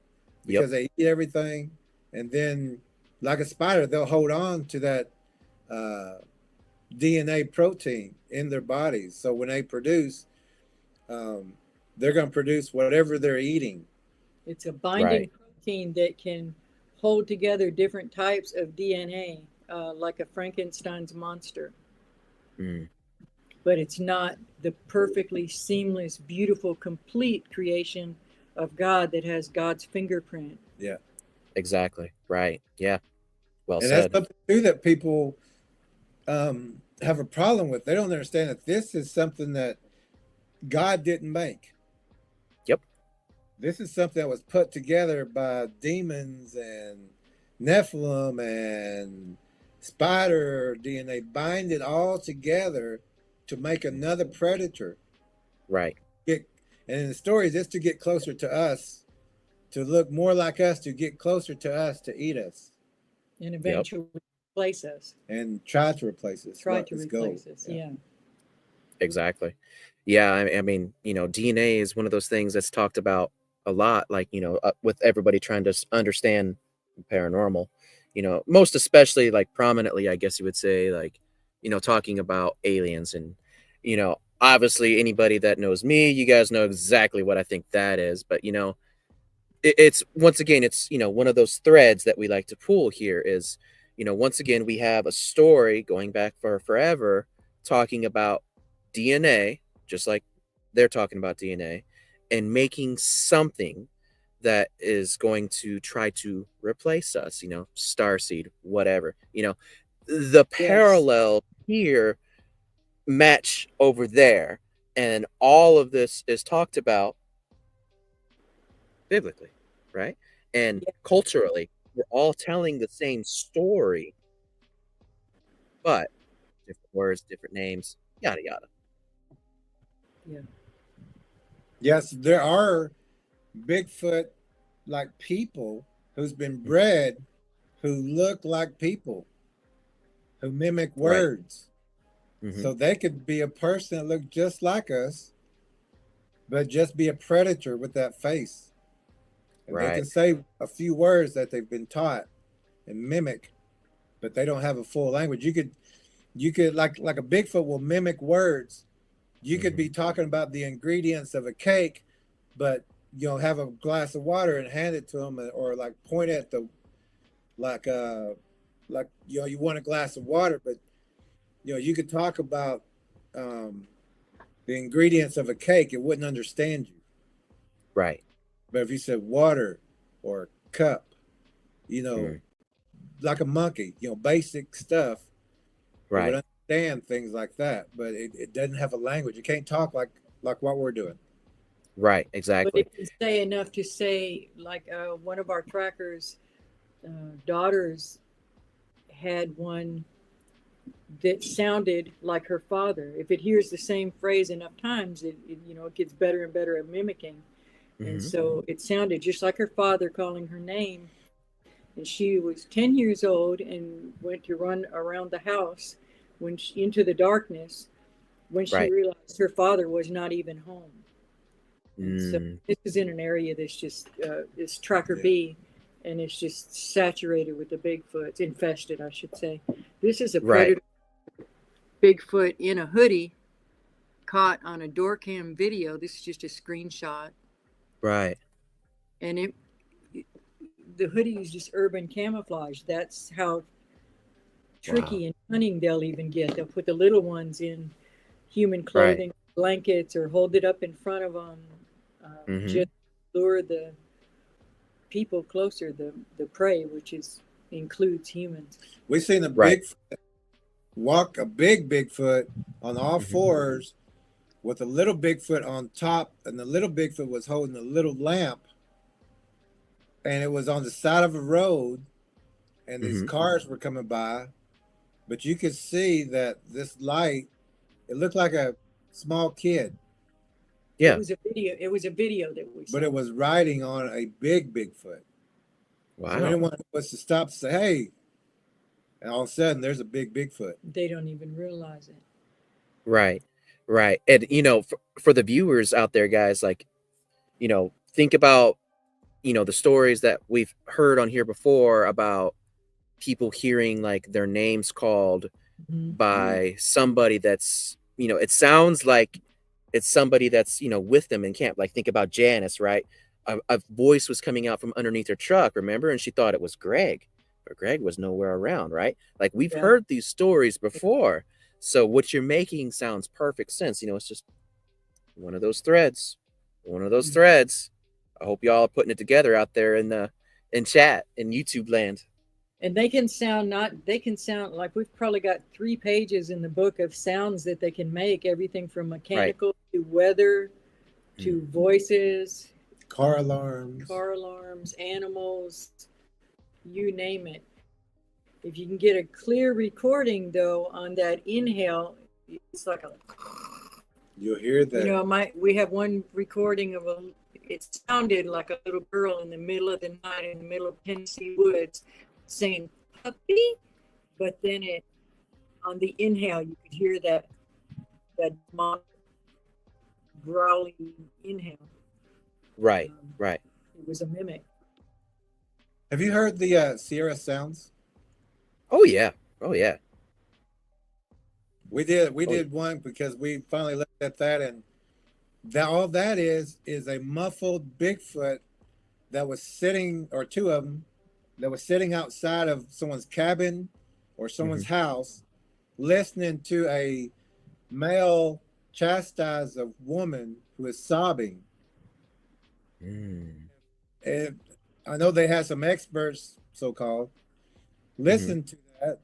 because they eat everything, and then like a spider, they'll hold on to that DNA protein in their bodies. So when they produce, they're going to produce whatever they're eating. It's a binding protein that can hold together different types of DNA, like a Frankenstein's monster. Mm. But it's not the perfectly seamless, beautiful, complete creation of God that has God's fingerprint. Yeah. Exactly. Right. Yeah. Well And said. that's something too that people have a problem with. They don't understand that this is something that God didn't make. Yep. This is something that was put together by demons and Nephilim and spider DNA, bind it all together to make another predator. Right. And in the stories, it's to get closer to us, to look more like us, to get closer to us, to eat us. And eventually replace us. And try to replace us. Try to replace us, yeah. Exactly. Yeah, I mean, DNA is one of those things that's talked about a lot, like, with everybody trying to understand paranormal, most especially like prominently, I guess you would say, like, talking about aliens and, obviously anybody that knows me, you guys know exactly what I think that is. But it's once again, it's one of those threads that we like to pull here is, once again, we have a story going back for forever talking about DNA, just like they're talking about DNA, and making something that is going to try to replace us, starseed, whatever. The Yes. parallel here match over there, and all of this is talked about biblically, right? And Yeah. culturally, we're all telling the same story, but different words, different names, yada yada. Yeah. Yes, there are Bigfoot like people who's been bred who look like people, who mimic Right. words. Mm-hmm. So they could be a person that look just like us, but just be a predator with that face. And they Right. can say a few words that they've been taught and mimic, but they don't have a full language. You could like a Bigfoot will mimic words. You could be talking about the ingredients of a cake, but have a glass of water and hand it to them, or like point at the like you want a glass of water, but you could talk about the ingredients of a cake, it wouldn't understand you. Right. But if you said water or cup, you know, Mm. like a monkey, basic stuff, it Right. would understand things like that. But it doesn't have a language. It can't talk like what we're doing. Right. But Exactly. it can say enough to say, like one of our trackers' daughters had one that sounded like her father. If it hears the same phrase enough times, it gets better and better at mimicking. And Mm-hmm. so it sounded just like her father calling her name. And she was 10 years old and went to run around the house into the darkness when she Right. realized her father was not even home. And so Mm. this is in an area that's just this Tracker Yeah. B, and it's just saturated with the Bigfoot. It's infested, I should say. This is a Right. Predator Bigfoot in a hoodie caught on a door cam video. This is just a screenshot, Right. and the hoodie is just urban camouflage. That's how tricky and cunning they'll even get. They'll put the little ones in human clothing, Right. blankets, or hold it up in front of them, Mm-hmm. just lure the people closer, the prey, which includes humans. We've seen a Right. Bigfoot walk a big Bigfoot on all Mhm. fours with a little Bigfoot on top, and the little Bigfoot was holding a little lamp, and it was on the side of a road, and these Mhm. cars were coming by, but you could see that this light, it looked like a small kid, Yeah. It was a video. It was a video that we saw. but it was riding on a big Bigfoot. So Wow. anyone was to stop and say, "Hey," and all of a sudden there's a big Bigfoot. They don't even realize it. Right. Right. And for the viewers out there, guys, like, think about, the stories that we've heard on here before about people hearing like their names called Mhm. by somebody that's, it sounds like it's somebody that's, with them in camp. Like think about Janice, right? A voice was coming out from underneath her truck, remember? And she thought it was Greg, but Greg was nowhere around, right? Like we've Yeah. heard these stories before. So what you're making sounds perfect sense. It's just one of those threads. One of those Mhm. threads. I hope y'all are putting it together out there in chat in YouTube land. And they can sound like we've probably got 3 pages in the book of sounds that they can make, everything from mechanical to weather to voices, Car alarms. car alarms, animals, you name it. If you can get a clear recording though on that inhale, it's like You'll hear that. we have one recording of it sounded like a little girl in the middle of the night in the middle of Tennessee woods saying puppy, but then on the inhale you could hear that growly inhale. Right. Right. It was a mimic. Have you heard the Sierra sounds? Oh yeah. Oh yeah. We did Oh, one because we finally looked at that, and that all that is a muffled Bigfoot that was sitting, or two of them that was sitting outside of someone's cabin or hmm someone's house, listening to a male chastise a woman who is sobbing. mm, And I know they had some experts, so called, hmm listen to that,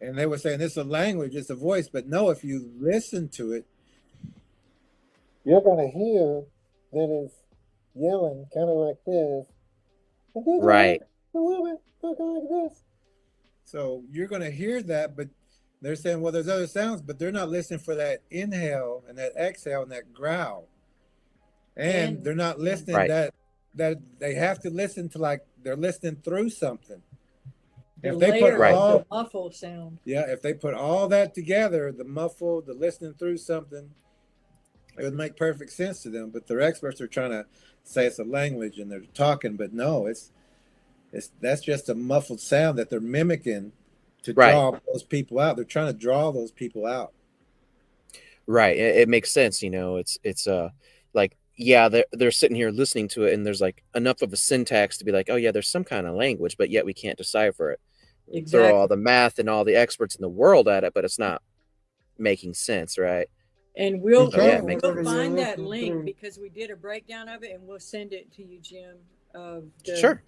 and they were saying this is a language, it's a voice. But no, if you listen to it, you're going to hear that it's yelling kind of like this. And these are right, the women talking like this. So you're going to hear that, but they're saying, well, there's other sounds, but they're not listening for that inhale and that exhale and that growl. And And they're not yeah, listening right, that they have to listen to, like they're listening through something. the If they put layer right, of the all, muffle sound. yeah, if they put all that together, the muffled, the listening through something, it would make perfect sense to them. But their experts are trying to say it's a language and they're talking, but no, it's that's just a muffled sound that they're mimicking to right, draw those people out. They're trying to draw those people out. right. It makes sense. It's like, yeah, they're sitting here listening to it, and there's like enough of a syntax to be like, oh yeah, there's some kind of language, but yet we can't decipher it. Throw all Exactly. the math and all the experts in the world at it, but it's not making sense, right? And You So yeah, can it makes we'll whenever sense. you're find that listening link through. because we did a breakdown of it, and we'll send it to you, Jim, of Sure.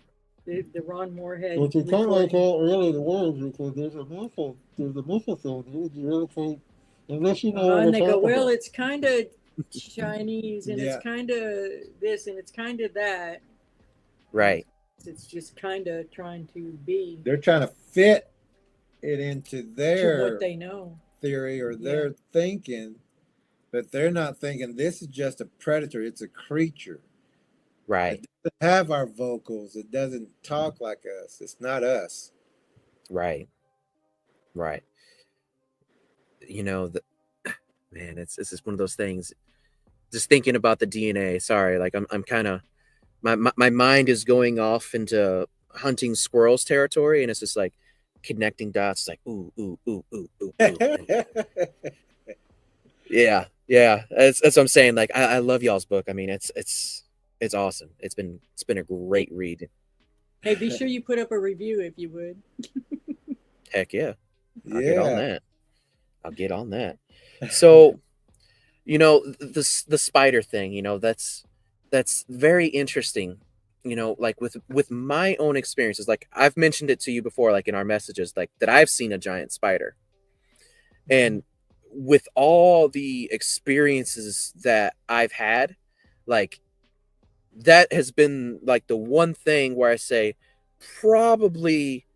the Ron Moorhead But you can't make recording. out really the words because there's a muffle sound. You really can't, unless you know what And we're they go, talking well, about. it's kind of Chinese, and it's Yeah, kind of this, and it's kind of that. And Right. it's just kind of trying to be they're trying to fit it into to what their they know. theory or Yeah. their thinking, but they're not thinking this is just a predator. It's a creature. Right. It doesn't have our vocals. It doesn't talk like us. It's not us. Right. Right. The man, it's just one of those things. Just thinking about the DNA. Sorry, like I'm kind of my mind is going off into hunting squirrels territory, and it's just like connecting dots. Like ooh ooh ooh ooh ooh ooh. And yeah, yeah. That's what I'm saying. Like I love y'all's book. I mean, it's awesome. It's been a great read. Hey, be sure you put up a review if you would. Heck yeah, I'll get on Yeah. that. I'll get on that. So the spider thing. That's very interesting. Like with my own experiences, like I've mentioned it to you before, like in our messages, like that I've seen a giant spider, and with all the experiences that I've had, like that has been like the one thing where I say probably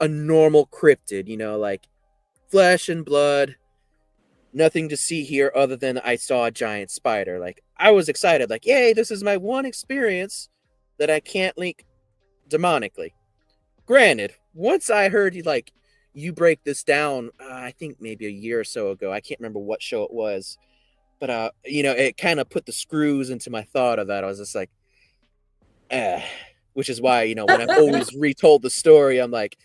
a normal cryptid, like flesh and blood, nothing to see here other than I saw a giant spider. Like I was excited, like, yay, this is my one experience that I can't link demonically. Granted, once I heard you break this down, I think maybe a year or so ago, I can't remember what show it was, but it kind of put the screws into my thought of that. I was just like, which is why, when I'm always retold the story, I'm like,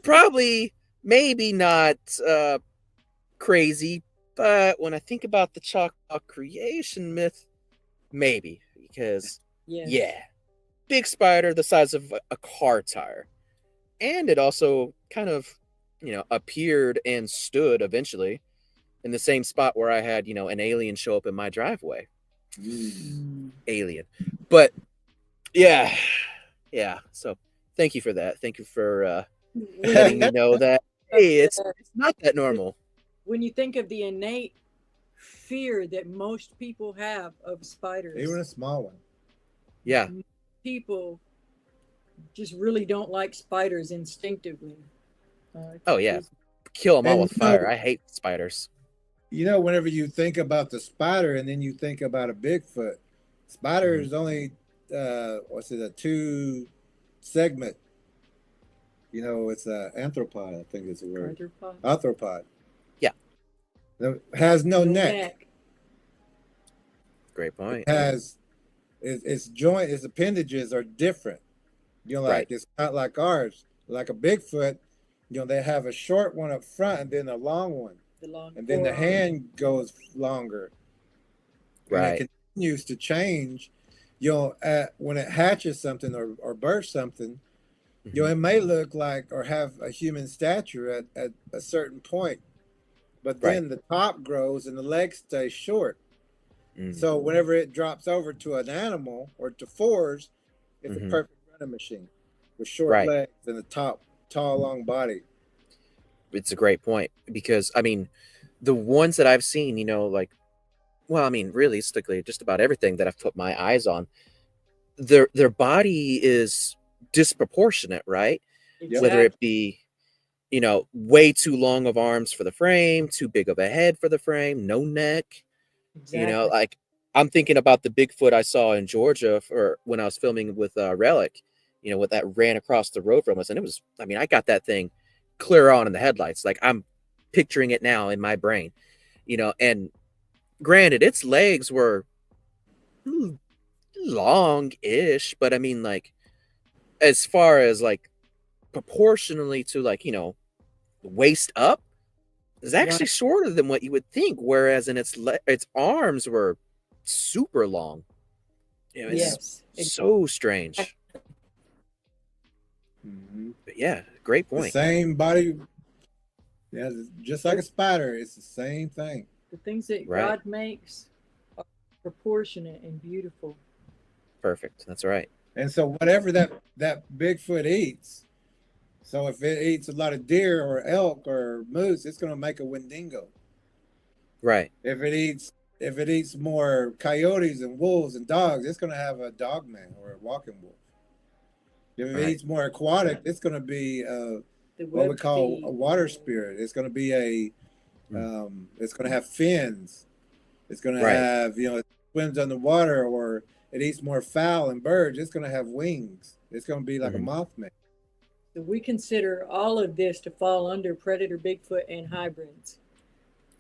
probably, maybe not crazy, but when I think about the Choctaw creation myth, maybe, because Yes. yeah, big spider the size of a car tire, and it also kind of appeared and stood eventually in the same spot where I had an alien show up in my driveway. Alien, but yeah, yeah. So thank you for that. Thank you for letting me know that hey, it's not that normal. When you think of the innate fear that most people have of spiders, Even a small one. Yeah. people just really don't like spiders instinctively. Oh yeah. Kill them all And with fire. I hate spiders. whenever you think about the spider and then you think about a Bigfoot, spider is only what's it, a two segment. It's a anthropod, I think is the word. Arthropod. Yeah. It has no neck. Great point. It has its joint, its appendages are different. Like Right. it's not like ours. Like a Bigfoot, they have a short one up front and then a long one. The long and then the forearm. hand goes longer, and Right. it continues to change. When it hatches something or births something, Mhm. it may look like or have a human stature at a certain point, but Right. then the top grows and the legs stay short. Mm. So whenever it drops over to an animal or to fours, it's a Mhm. perfect running machine with short Right. legs and a tall, long body. It's a great point because I mean, the ones that I've seen, like, well, I mean, realistically, just about everything that I've put my eyes on, their body is disproportionate, right? Yep. Whether Exactly. it be, way too long of arms for the frame, too big of a head for the frame, no neck, Exactly. like I'm thinking about the Bigfoot I saw in Georgia for when I was filming with Relic, what that ran across the road from us. And it was, I mean, I got that thing clear on in the headlights. Like I'm picturing it now in my brain, and granted, its legs were long-ish, but I mean, like, as far as like proportionally to like, waist up, is actually Right. shorter than what you would think. Whereas in its arms were super long. It's Yes. so strange. Hmm. But yeah, great The point. same body, yeah, just like a But spider. It's the same thing. the things that Right. God makes are proportionate and beautiful. Perfect. That's right. And so whatever that Bigfoot eats, so if it eats a lot of deer or elk or moose, it's going to make a Wendigo. Right. If it eats more coyotes and wolves and dogs, it's going to have a dogman or a walking wolf. If it Right. eats more aquatic, it's going to be The what we web call a feed. water spirit. It's going to be Mm. it's going to have fins. It's going to Right. have, it swims underwater, or it eats more fowl and birds. It's going to have wings. It's going to be like a Mhm. mothman. So we consider all of this to fall under Predator Bigfoot and hybrids.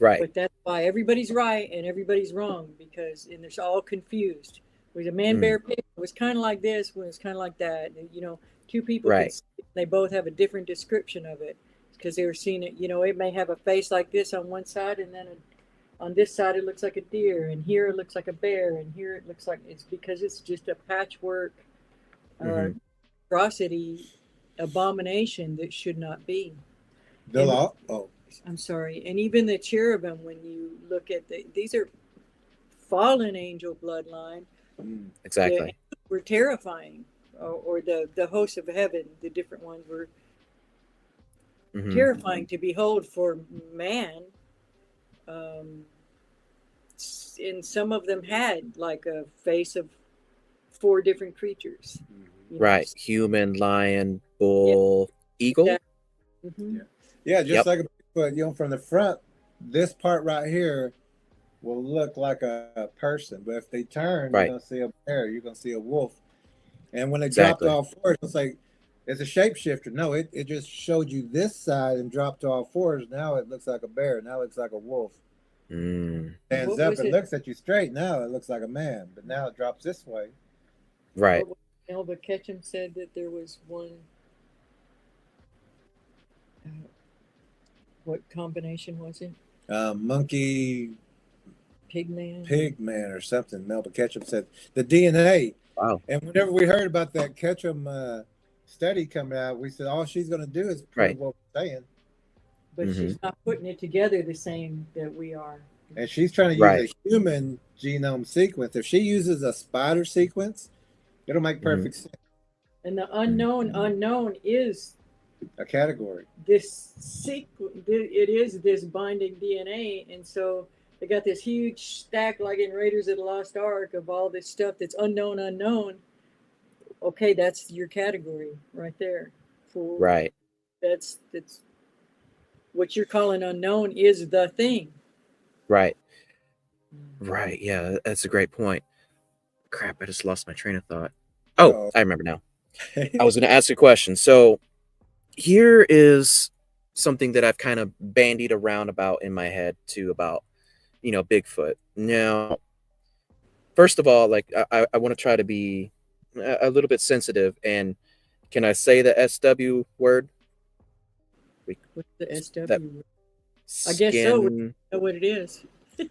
Right. But that's why everybody's right and everybody's wrong, and they're all confused. With a man bear pig, it was kind of like this, when it's kind of like that. Two people can Right. see it, they both have a different description of it because they were seeing it. It may have a face like this on one side, and then on this side it looks like a deer, and here it looks like a bear, and here it looks like it's because it's just a patchwork uh, Mhm. atrocity, abomination that should not be. They'll And all, oh, I'm sorry, and even the cherubim, when you look at these are fallen angel bloodline. The Exactly. angels were terrifying, or the hosts of heaven, the different ones were Mhm. terrifying to behold for man. Um, and some of them had like a face of four different creatures. Right. Human, lion, Yeah, bull, eagle. exactly. Mm-hmm. yeah, just Yep. like a Bigfoot, from the front, this part right here will look like a person, but if they turn, you're Right. gonna see a bear, you're gonna see a wolf. And when they dropped Exactly. all fours, it's like it's a shapeshifter. No, it just showed you this side and dropped to all fours. Now it looks like a bear. Now it looks like a wolf. Mm. Stands What up was and it? looks at you straight. Now it looks like a man, but now it drops this way. Right. What Elba Ketchum said that there was one. Uh, what combination was it? Monkey Pigman. pig man or something. Melba Ketchum said the DNA. Wow. And whenever we heard about that Ketchum study coming out, we said all she's going to do is prove Right. what we're saying. But Mhm. she's not putting it together the same that we are. And she's trying to use Right. a human genome sequence. If she uses a spider sequence, it'll make perfect sense. And the unknown is A category. this sequence. It is this binding DNA, and so they got this huge stack, like in Raiders of the Lost Ark, of all this stuff that's unknown. Okay, that's your category right there. For Right. that's what you're calling unknown is the thing. Right. Right. Yeah, that's a great point. Crap, I just lost my train of thought. Oh, Uh-oh. I remember now. I was going to ask a question. So here is something that I've kind of bandied around about in my head too about, Bigfoot. Now, first of all, like I want to try to be a little bit sensitive. And can I say the SW word? What's the That SW? I guess so. We Skin. know what it is.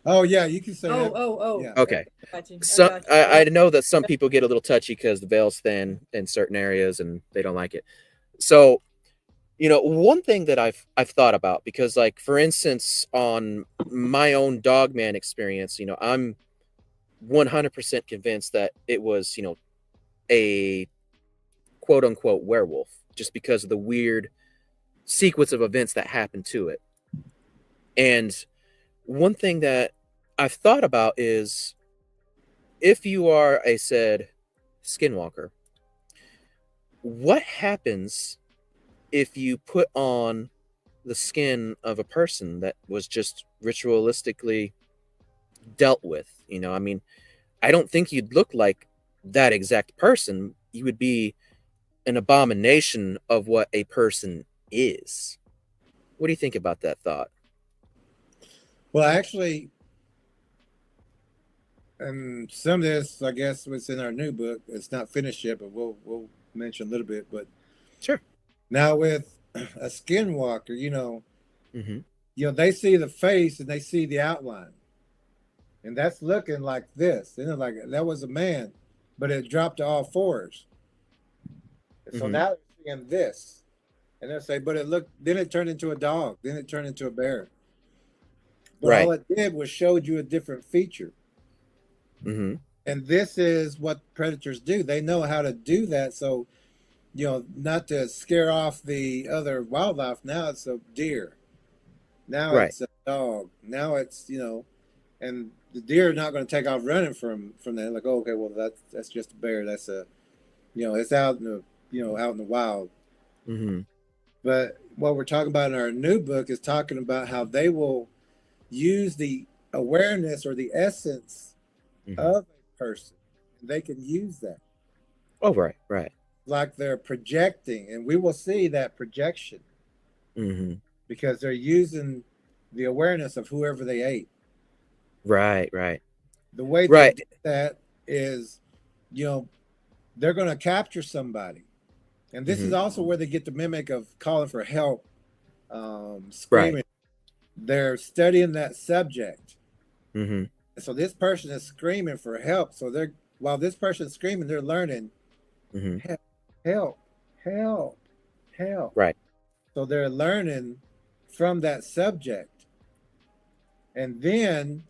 Oh yeah, you can say that. Oh. Yeah. Okay. I got you. I So got you. I know that some people get a little touchy because the veil's thin in certain areas and they don't like it. So, one thing that I've thought about, because like for instance on my own Dogman experience, I'm 100% convinced that it was, a quote unquote werewolf, just because of the weird sequence of events that happened to it. And one thing that I've thought about is, if you are a said skinwalker, what happens if you put on the skin of a person that was just ritualistically dealt with? I mean, I don't think you'd look like that exact person. You would be an abomination of what a person is. What do you think about that thought? Well, actually, and some of this, I guess, was in our new book. It's not finished yet, but we'll mention a little bit. But Sure. now with a skinwalker, Mm-hmm. they see the face and they see the outline, and that's looking like this. Like that was a man, but it dropped to all fours. So Mm-hmm. now they're seeing this, and they'll say, "But it looked." Then it turned into a dog. Then it turned into a bear. But all Right. it did was showed you a different feature. Mm-hmm. And this is what predators do. They know how to do that. So, not to scare off the other wildlife. Now it's a deer. Now Right. it's a dog. Now it's, and the deer are not going to take off running from that. Like, oh, okay, well that's just a bear. That's it's out in out in the wild. Mm-hmm. But what we're talking about in our new book is talking about how they will use the awareness or the essence Mm-hmm. of a person. They can use that Oh, right. like they're projecting, and we will see that projection Mm-hmm. because they're using the awareness of whoever they ate. Right. The way they Right. do that is, they're going to capture somebody, and this is Mm-hmm. also where they get the mimic of calling for help, Right. screaming. They're studying that subject. Mm-hmm. So this person is screaming for help. So while this person's screaming, they're learning Mm-hmm. help. Right. So they're learning from that subject. And then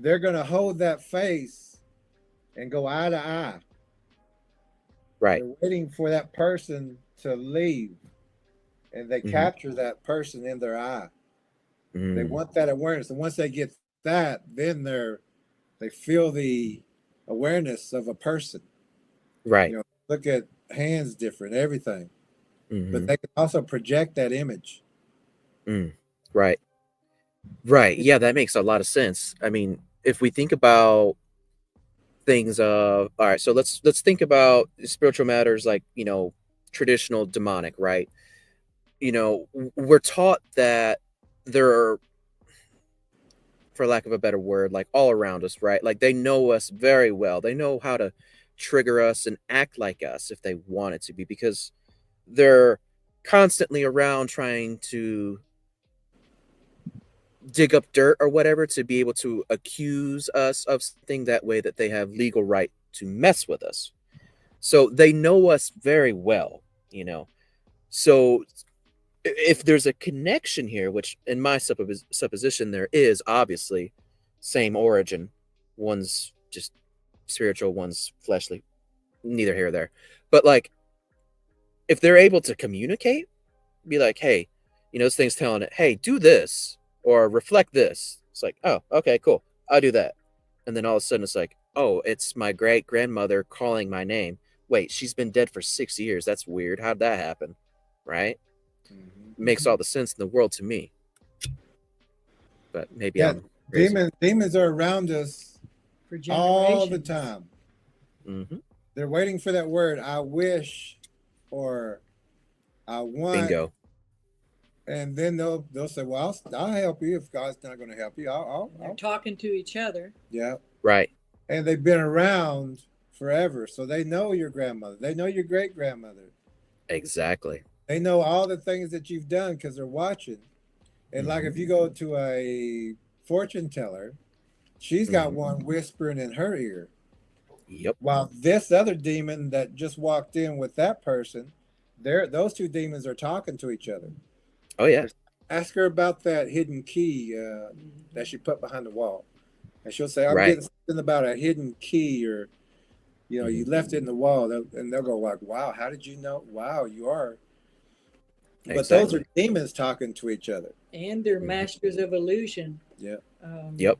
they're going to hold that face and go eye to eye. Right. They're waiting for that person to leave. And they Mm-hmm. capture that person in their eye. They Mm-hmm. want that awareness. And once they get that, then they feel the awareness of a person. Right. Look at hands different, everything. Mm-hmm. But they can also project that image. Right. Yeah, that makes a lot of sense. I mean, if we think about things of, all right, so let's think about spiritual matters like, traditional demonic, right? We're taught that there are, for lack of a better word, like all around us, right? Like they know us very well. They know how to trigger us and act like us if they wanted to be, because they're constantly around trying to dig up dirt or whatever to be able to accuse us of something, that way that they have legal right to mess with us. So they know us very well, So if there's a connection here, which in my supposition there is, obviously, same origin, one's just spiritual, one's fleshly, neither here or there. But like, if they're able to communicate, be like, hey, this thing's telling it, hey, do this or reflect this. It's like, oh, okay, cool, I'll do that. And then all of a sudden it's like, oh, it's my great grandmother calling my name. Wait, she's been dead for 6 years. That's weird. How'd that happen? Right? Mm-hmm. Makes all the sense in the world to me. But maybe Yeah, I'm crazy. demons are around us For all the generations. time. Mm-hmm. They're waiting for that word, I wish, or I want. Bingo. And then they'll say, well, I'll help you if God's not going to help you. They're talking to each other. Yeah. Right. And they've been around forever. So they know your grandmother. They know your great grandmother. Exactly. They know all the things that you've done because they're watching. And like if you go to a fortune teller, she's got one whispering in her ear. Yep. While this other demon that just walked in with that person, those two demons are talking to each other. Oh yeah. Ask her about that hidden key that she put behind the wall, and she'll say, "I'm Right. getting something about a hidden key, or you left it in the wall." And they'll go like, "Wow, how did you know? Wow, you are." But those are demons talking to each other, and they're masters of illusion. Yeah. Yep.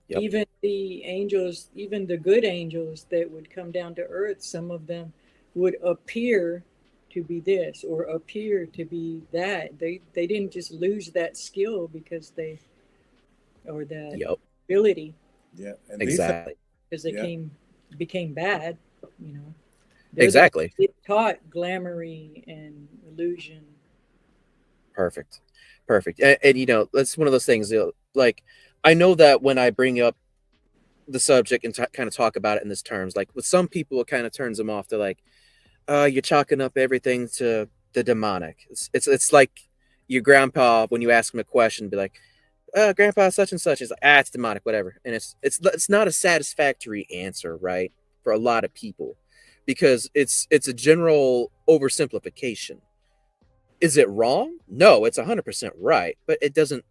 Even the angels, even the good angels that would come down to earth, some of them would appear to be this or appear to be that. They didn't just lose that skill because or that ability. Yeah. And Exactly. Because they became bad, Exactly. They taught glamoury and illusion. Perfect. And that's one of those things. Like, I know that when I bring up the subject and kind of talk about it in this terms, like with some people, it kind of turns them off. They're like, "You're chalking up everything to the demonic." It's like your grandpa when you ask him a question, be like, "Grandpa, such and such." Is like, "It's demonic, whatever." And it's not a satisfactory answer, right, for a lot of people, because it's a general oversimplification. Is it wrong? No, it's 100% right, but it doesn't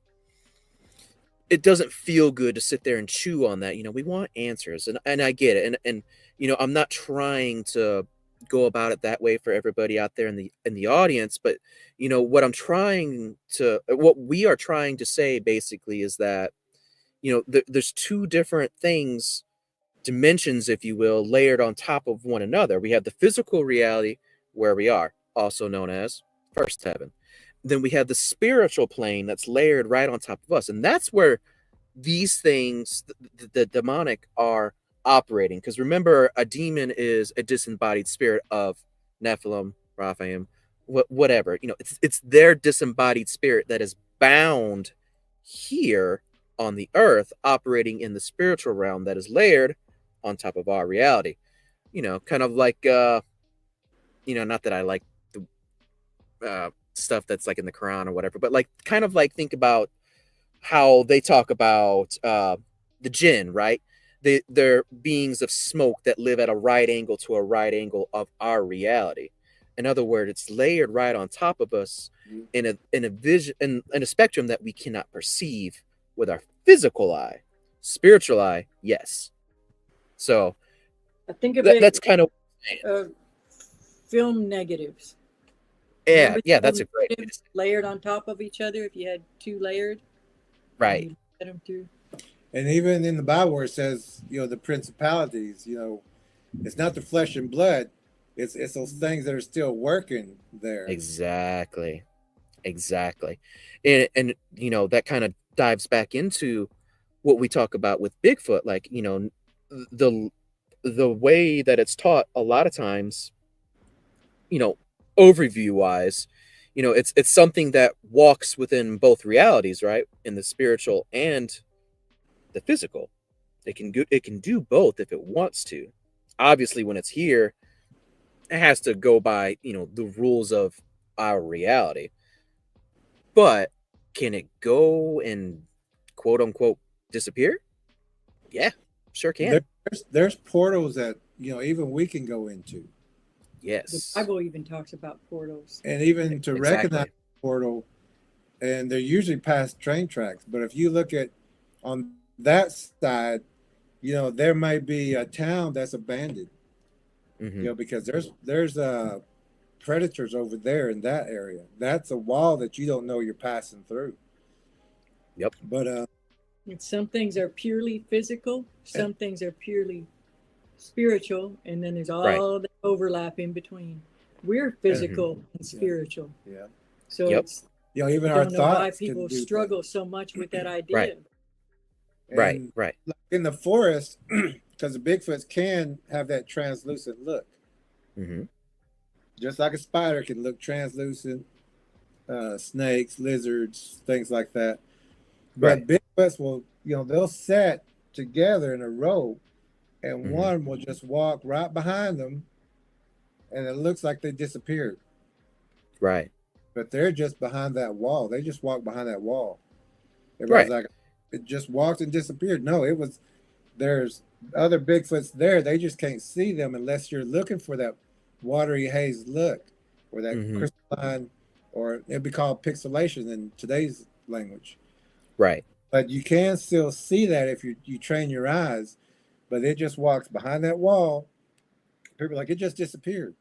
feel good to sit there and chew on that. We want answers, and I get it, and I'm not trying to go about it that way for everybody out there in the audience, but what we are trying to say basically is that there's two different things, dimensions, if you will, layered on top of one another. We have the physical reality where we are, also known as first heaven. Then we have the spiritual plane that's layered right on top of us, and that's where these things, the demonic, are operating. Because remember, a demon is a disembodied spirit of Nephilim, Raphaim, whatever. It's their disembodied spirit that is bound here on the earth, operating in the spiritual realm that is layered on top of our reality. Kind of like not that I like the stuff that's like in the Quran or whatever, but like kind of like think about how they talk about the jinn, right? They're beings of smoke that live at a right angle to a right angle of our reality. In other words, it's layered right on top of us in a vision, in a spectrum that we cannot perceive with our physical eye. Spiritual eye, yes. So I think of that's kind of film negatives. Yeah, that's a great layered on top of each other. If you had two layered, right. Get them through. And even in the Bible where it says, the principalities, it's not the flesh and blood, it's those things that are still working there. Exactly. And that kind of dives back into what we talk about with Bigfoot, like the way that it's taught a lot of times, overview wise, it's something that walks within both realities, right, in the spiritual and the physical. It can do both if it wants to. Obviously, when it's here, it has to go by the rules of our reality. But can it go and quote unquote disappear? Yeah, sure can. There's portals that even we can go into. Yes. The Bible even talks about portals. And even to recognize a portal, and they're usually past train tracks. But if you look at on that side, there may be a town that's abandoned. Because there's predators over there in that area. That's a wall that you don't know you're passing through. Yep. But some things are purely physical, some things are purely spiritual, and then there's all the overlap in between. We're physical and spiritual. Yeah. So it's even our thoughts. Why people struggle so much with that idea. Right. Right. Like in the forest, because the Bigfoots can have that translucent look. Just like a spider can look translucent, snakes, lizards, things like that. But Bigfoots will, they'll set together in a row, and one will just walk right behind them, and it looks like they disappeared. Right. but they're just behind that wall. They just walk behind that wall. Everybody's Right. like, it just walked and disappeared. No, it was, there's other Bigfoots there. They just can't see them unless you're looking for that watery haze look or that Hmm. crystalline, or it'd be called pixelation in today's language. Right. But you can still see that if you train your eyes, but it just walks behind that wall. People are like, it just disappeared.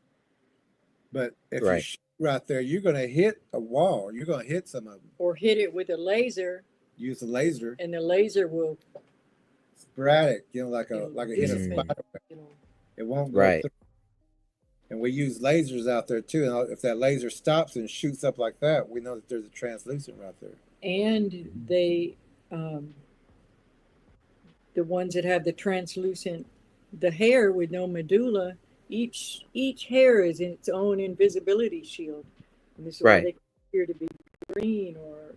But if you Right. shoot right there, you're going to hit a wall. You're going to hit some of them. Or hit it with a laser, Use a laser, and the laser will, sporadic, like it'll a hit a dissipate. spider web. It'll, It won't go Right. through. And we use lasers out there too. And if that laser stops and shoots up like that, we know that there's a translucent right there. and they, the ones that have the translucent, the hair with no medulla, each hair is in its own invisibility shield. And this is why Right. they appear to be green, or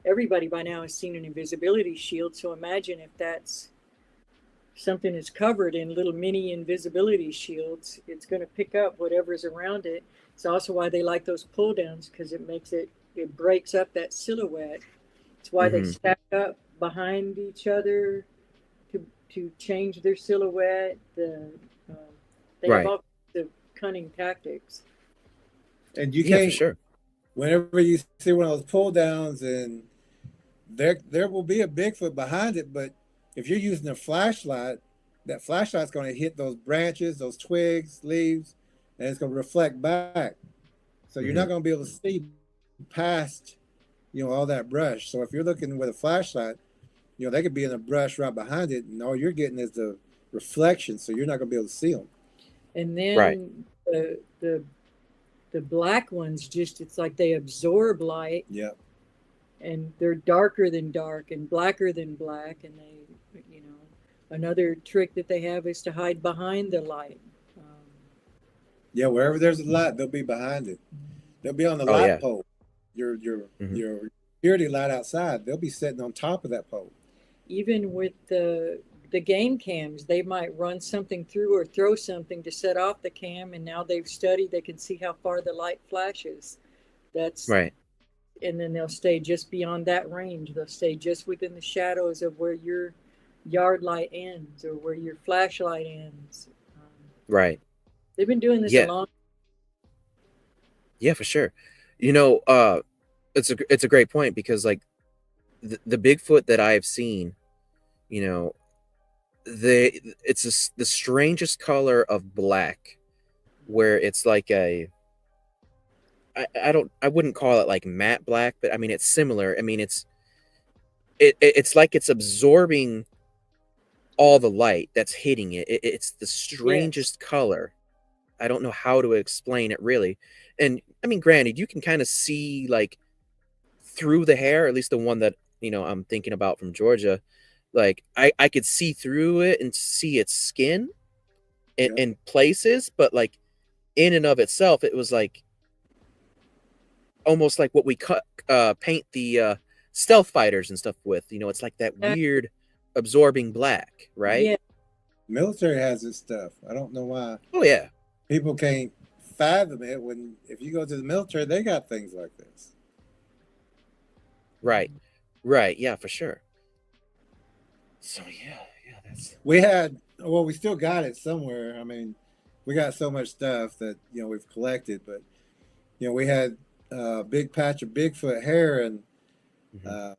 everybody by now has seen an invisibility shield. So imagine if that's something that's covered in little mini invisibility shields, it's going to pick up whatever's around it. It's also why they like those pull downs, because it breaks up that silhouette. It's why they Mhm. stack up behind each other to change their silhouette. They have Right. all kinds of cunning tactics. And you Yeah, for can't, sure. whenever you see one of those pull downs, and there will be a Bigfoot behind it, but if you're using a flashlight, that flashlight's going to hit those branches, those twigs, leaves, and it's going to reflect back. So you're Mhm. not going to be able to see past, all that brush. So if you're looking with a flashlight, they could be in a brush right behind it, and all you're getting is the reflection. So you're not going to be able to see them. And Right. then the black ones, just, it's like they absorb light, Yeah. and they're darker than dark and blacker than black. And another trick that they have is to hide behind the light. Yeah. Wherever there's a light, they'll be behind it. They'll be on the Oh light yeah. pole. Your Mhm. security light outside. They'll be sitting on top of that pole. Even with the game cams, they might run something through or throw something to set off the cam, and now they've studied, they can see how far the light flashes. That's Right. And then they'll stay just beyond that range. They'll stay just within the shadows of where your yard light ends or where your flashlight ends. Right. They've been doing this a Yeah. long. Yeah, for sure. It's a great point, because like the Bigfoot that I've seen, you know, the strangest color of black, where it's like I wouldn't call it like matte black, but I mean it's similar. I mean it's like it's absorbing all the light that's hitting it. It's the strangest color. I don't know how to explain it really. And I mean, granted, you can kind of see like through the hair, at least the one that, I'm thinking about from Georgia. Like I could see through it and see its skin Yeah. in places, but like in and of itself, it was like almost like what we paint the stealth fighters and stuff with. It's like that weird absorbing black, right? Yeah, Military has this stuff. I don't know why Oh yeah. people can't fathom it. When if you go to the military, they got things like this. Right. Right. Yeah, for sure. So yeah, that's We still got it somewhere. I mean, we got so much stuff that we've collected, but we had a big patch of Bigfoot hair, and Mhm.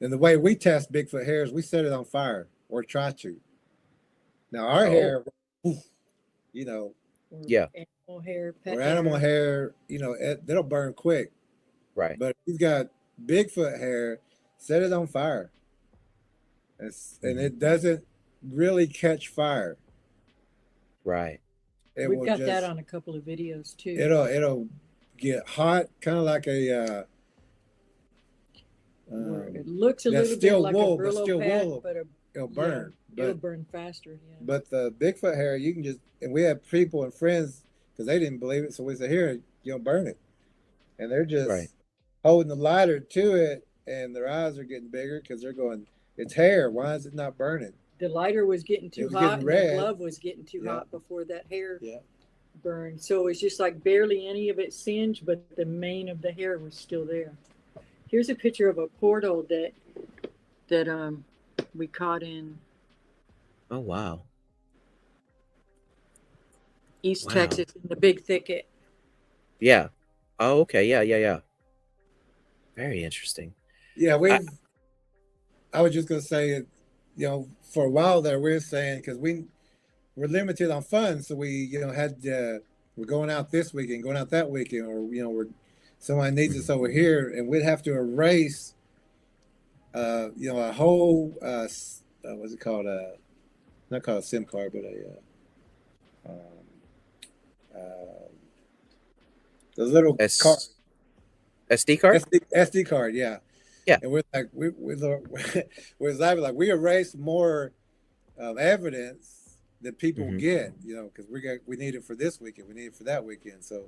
and the way we test Bigfoot hair is we set it on fire or try to. Now our Oh. hair, or Yeah. animal hair, pet or hair. animal hair, that'll burn quick. Right. But if you've got Bigfoot hair, set it on fire. And it doesn't really catch fire. Right. It We've will got just, that on a couple of videos too. it'll get hot, kind of like a Where it looks a yeah, little bit still like wool, a but Brillo still pack, wool. but It'll burn. it'll burn faster. Yeah. But the Bigfoot hair, you can just, and we have people and friends because they didn't believe it, so we said, here, burn it, and they're just Right. holding the lighter to it, and their eyes are getting bigger because they're going, it's hair. Why is it not burning? The lighter was getting It too was hot, getting and red. the glove was getting too Yeah. hot before that hair Yeah. burned. So it's just like barely any of it singed, but the mane of the hair was still there. Here's a picture of a portal that we caught in Oh wow. East Wow. Texas in the big thicket. Yeah. Oh, okay. Yeah. Very interesting. Yeah, I was just gonna say, for a while there, we were saying because we're limited on funds, so we, had we're going out this weekend, going out that weekend, or somebody needs us over here, and we'd have to erase, a whole, what's it called? Not called a SIM card, but the little card. SD card. SD card, yeah. Yeah. And we're like, we erased more evidence that people get, because we need it for this weekend, we need it for that weekend. So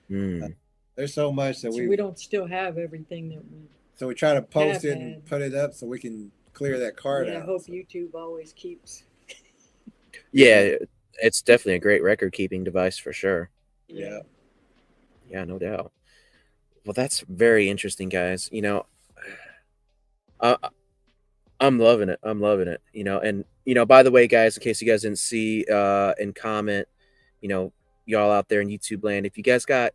there's so much that we don't still have everything that we. So we try to post it and put it up so we can clear that card out. I hope YouTube always keeps. Yeah, it's definitely a great record keeping device for sure. Yeah. Yeah, no doubt. Well, that's very interesting, guys. I'm loving it. And by the way, guys, in case you guys didn't see and comment, y'all out there in YouTube land, if you guys got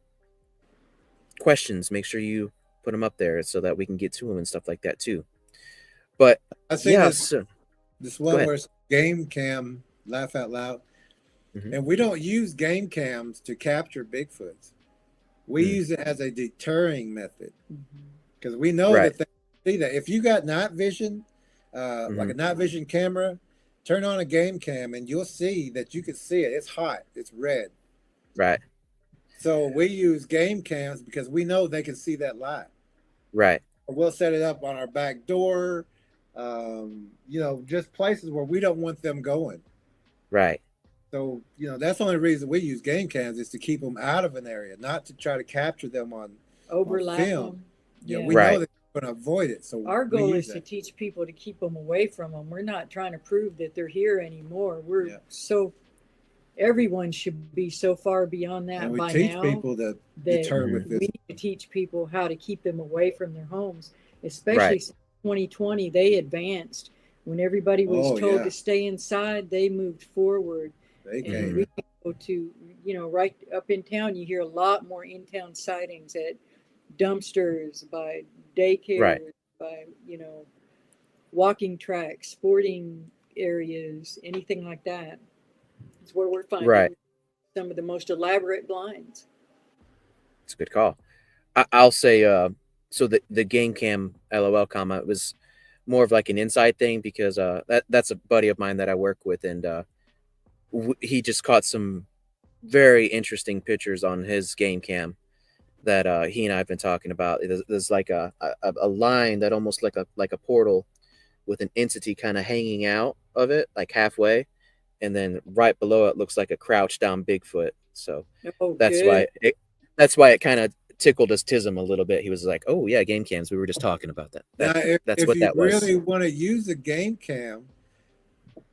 questions, make sure you put them up there so that we can get to them and stuff like that too. But I see this one where it's game cam, laugh out loud, and we don't use game cams to capture Bigfoots. We use it as a deterring method because we know that they see that. If you got night vision, like a night vision camera, turn on a game cam and you'll see that you can see it. It's hot. It's red. Right. So we use game cams because we know they can see that light. Right. Or we'll set it up on our back door, just places where we don't want them going. Right. So, that's the only reason we use game cams is to keep them out of an area, not to try to capture them on film. We know they're going to avoid it. So our goal is to teach people to keep them away from them. We're not trying to prove that they're here anymore. Everyone should be so far beyond that and we by teach now people to deter with this. We need to teach people how to keep them away from their homes, especially since 2020. They advanced. When everybody was told to stay inside, they moved forward. They came. We go to, right up in town, you hear a lot more in-town sightings at dumpsters, by daycare, by, walking tracks, sporting areas, anything like that. It's where we're finding some of the most elaborate blinds. It's a good call. I'll say, so the game cam LOL comment was more of like an inside thing because that's a buddy of mine that I work with, and he just caught some very interesting pictures on his game cam that he and I have been talking about. There's like a line that almost like a portal with an entity kind of hanging out of it, like halfway, and then right below it looks like a crouched down Bigfoot. So that's why it kind of tickled his tism a little bit. He was like, "Oh yeah, game cams. We were just talking about that." That's what that was. If you really want to use a game cam,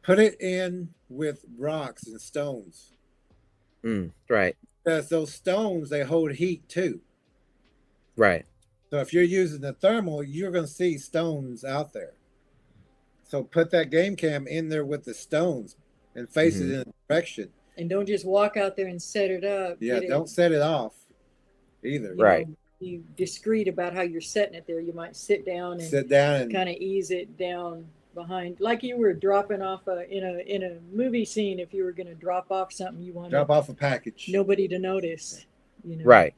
put it in with rocks and stones. Right. Because those stones, they hold heat too. Right. So if you're using the thermal, you're going to see stones out there. So put that game cam in there with the stones and face it in a direction. And don't just walk out there and set it up. Yeah, don't set it off either. Right. Be discreet about how you're setting it there. You might sit down and kind of ease it down behind, like you were dropping off in a movie scene. If you were going to drop off something, you want drop off a package, nobody to notice. Right.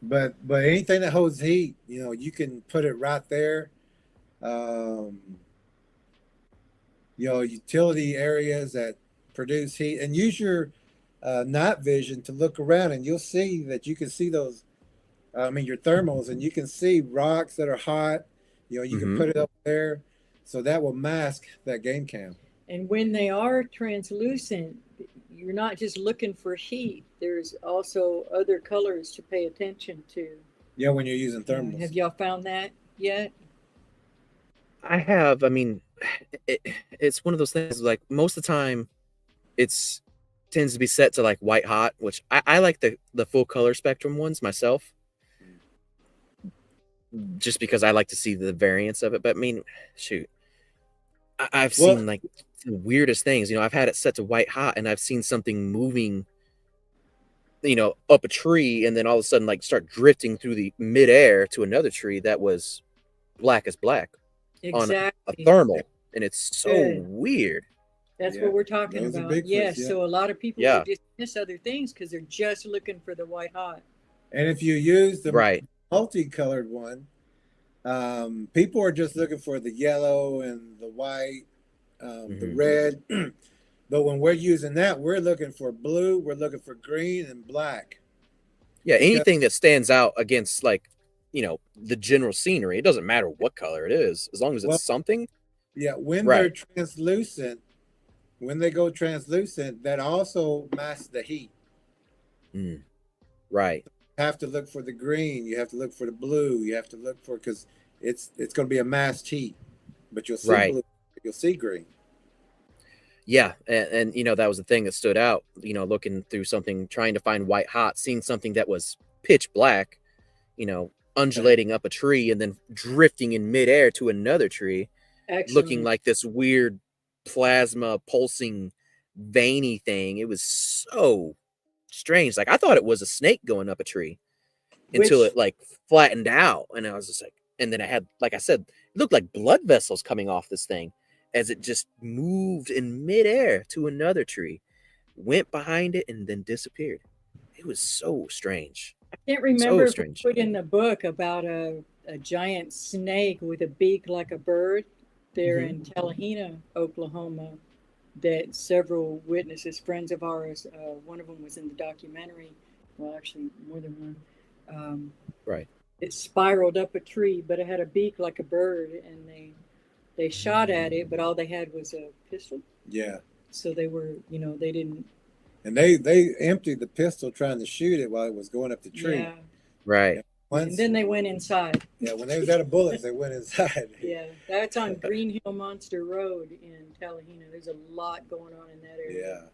But anything that holds heat, you can put it right there. Utility areas that produce heat, and use your night vision to look around, and you'll see that you can see those. Your thermals, and you can see rocks that are hot. You can put it up there. So that will mask that game cam. And when they are translucent, you're not just looking for heat. There's also other colors to pay attention to. Yeah, when you're using thermals. Have y'all found that yet? I have. It's one of those things, like most of the time it's tends to be set to like white hot, which I like the full color spectrum ones myself, just because I like to see the variance of it. But I mean, shoot, I've seen like the weirdest things. You know, I've had it set to white hot, and I've seen something moving, you know, up a tree, and then all of a sudden like start drifting through the midair to another tree that was black as black on a thermal, and it's so weird. That's what we're talking about. Yes. Yeah. So a lot of people will dismiss other things because they're just looking for the white hot. And if you use the multicolored one, people are just looking for the yellow and the white, the red. But when we're using that, we're looking for blue, we're looking for green and black. Yeah, anything that stands out against, like, you know, the general scenery. It doesn't matter what color it is, as long as it's something. Yeah, when they're translucent, when they go translucent, that also masks the heat. Right. You have to look for the green. You have to look for the blue. You have to look for, because it's going to be a masked heat, but you'll see blue, you'll see green. Yeah, and you know, that was the thing that stood out. You know, looking through something, trying to find white hot, seeing something that was pitch black, you know, undulating up a tree and then drifting in midair to another tree, looking like this weird plasma pulsing veiny thing. It was so strange. Like, I thought it was a snake going up a tree until it like flattened out, and I was just like, and then I had, like I said, it looked like blood vessels coming off this thing as it just moved in midair to another tree, went behind it, and then disappeared. It was so strange. I can't remember if we put in the book about a giant snake with a beak like a bird there in Tallahena, Oklahoma, that several witnesses, friends of ours, one of them was in the documentary. Well, actually, more than one. It spiraled up a tree, but it had a beak like a bird, and they shot at it, but all they had was a pistol. Yeah. So they were, you know, they didn't. And they emptied the pistol trying to shoot it while it was going up the tree. Yeah. Right. And then they went inside. Yeah, when they was out of bullets, they went inside. Yeah, that's on Green Hill Monster Road in Tallahena. There's a lot going on in that area.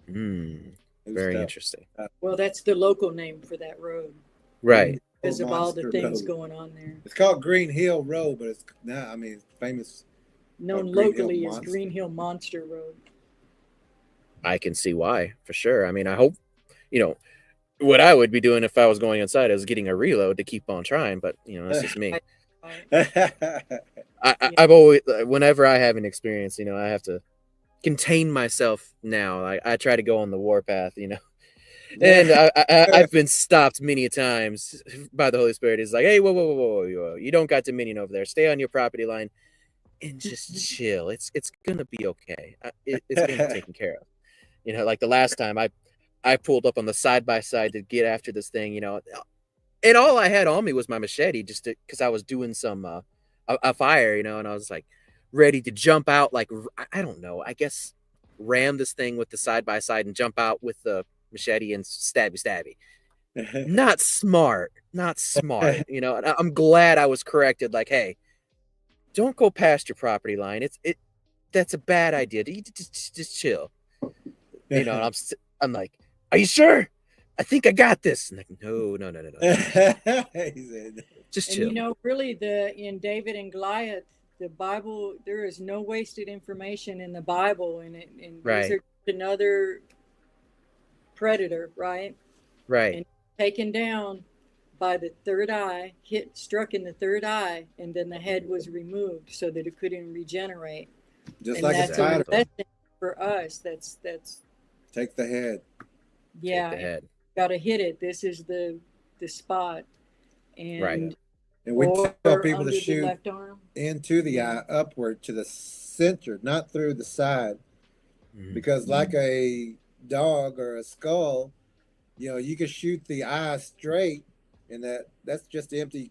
Yeah. Very interesting. Well, that's the local name for that road. Right. Because of all the things going on there. It's called Green Hill Road, but it's now, I mean, it's famous. Known locally as Green Hill Monster Road. I can see why, for sure. I mean, I hope, you know, what I would be doing if I was going inside is getting a reload to keep on trying, but, you know, that's just me. I've always, whenever I have an experience, you know, I have to contain myself now. I try to go on the warpath, you know, and I've been stopped many times by the Holy Spirit. It's like, hey, whoa, you don't got dominion over there. Stay on your property line and just chill. It's gonna be okay. It's gonna be taken care of. You know, like the last time I pulled up on the side-by-side to get after this thing, you know, and all I had on me was my machete, just because I was doing some a fire, you know, and I was like ready to jump out, like, I don't know, I guess ram this thing with the side-by-side and jump out with the machete and stabby. Not smart, you know. And I'm glad I was corrected, like, hey, don't go past your property line. That's a bad idea. Just chill. You know, and I'm like, are you sure? I think I got this. And like, no. Just chill. And you know, really, in David and Goliath, the Bible, there is no wasted information in the Bible, and these are another predator, right? Right. And taken down by the third eye, struck in the third eye, and then the head was removed so that it couldn't regenerate. Just like a spider. For us, that's take the head. Yeah, take the head. Gotta hit it. This is the spot. And and we tell people to shoot into the eye, upward to the center, not through the side, because like a dog or a skull, you know, you can shoot the eye straight, and that's just the empty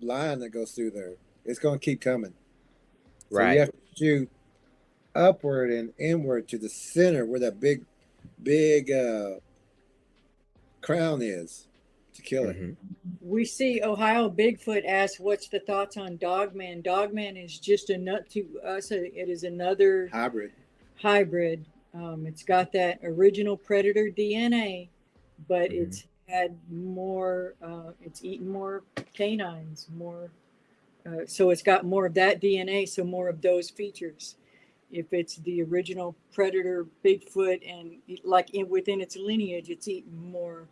line that goes through there. It's going to keep coming. So you have to shoot upward and inward to the center where that big crown is to kill it. We see Ohio Bigfoot asks, what's the thoughts on Dogman? Dogman is just to us. It is another hybrid. It's got that original predator DNA, but Mhm. it's had more. It's eaten more canines, more. So it's got more of that DNA, so more of those features. If it's the original predator Bigfoot, and within its lineage, it's eaten more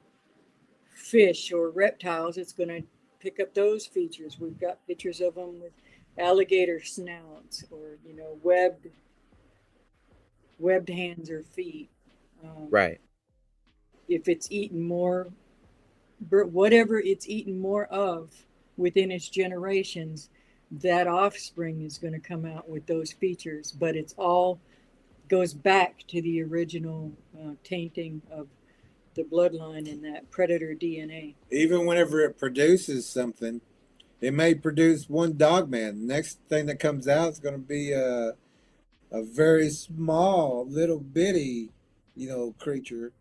fish or reptiles, it's going to pick up those features. We've got pictures of them with alligator snouts, or webbed hands or feet. Right. If it's eaten more, whatever it's eaten more of within its generations, that offspring is going to come out with those features. But it's all goes back to the original tainting of the bloodline in that predator DNA. Even whenever it produces something, it may produce one Dogman. Next thing that comes out is going to be a very small, little bitty, creature.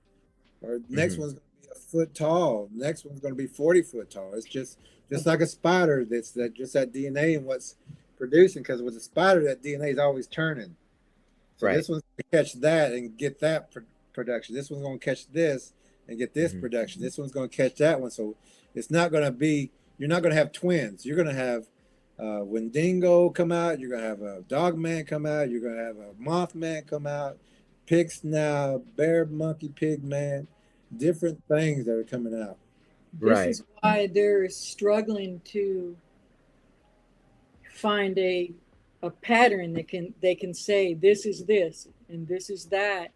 Or next Mhm. one's going to be a foot tall. Next one's going to be 40 foot tall. It's just like a spider. That's that DNA and what's producing. Because with a spider, that DNA is always turning. So Right. this one's going to catch that and get that production. This one's going to catch this and get this Mhm. production. This one's going to catch that one. So it's not going to be. You're not going to have twins. You're going to have Wendigo come out. You're going to have a Dogman come out. You're going to have a Mothman come out. Pig snout, bear, monkey, pig man, different things that are coming out. This Right. is why they're struggling to find a pattern that they can say this is this and this is that.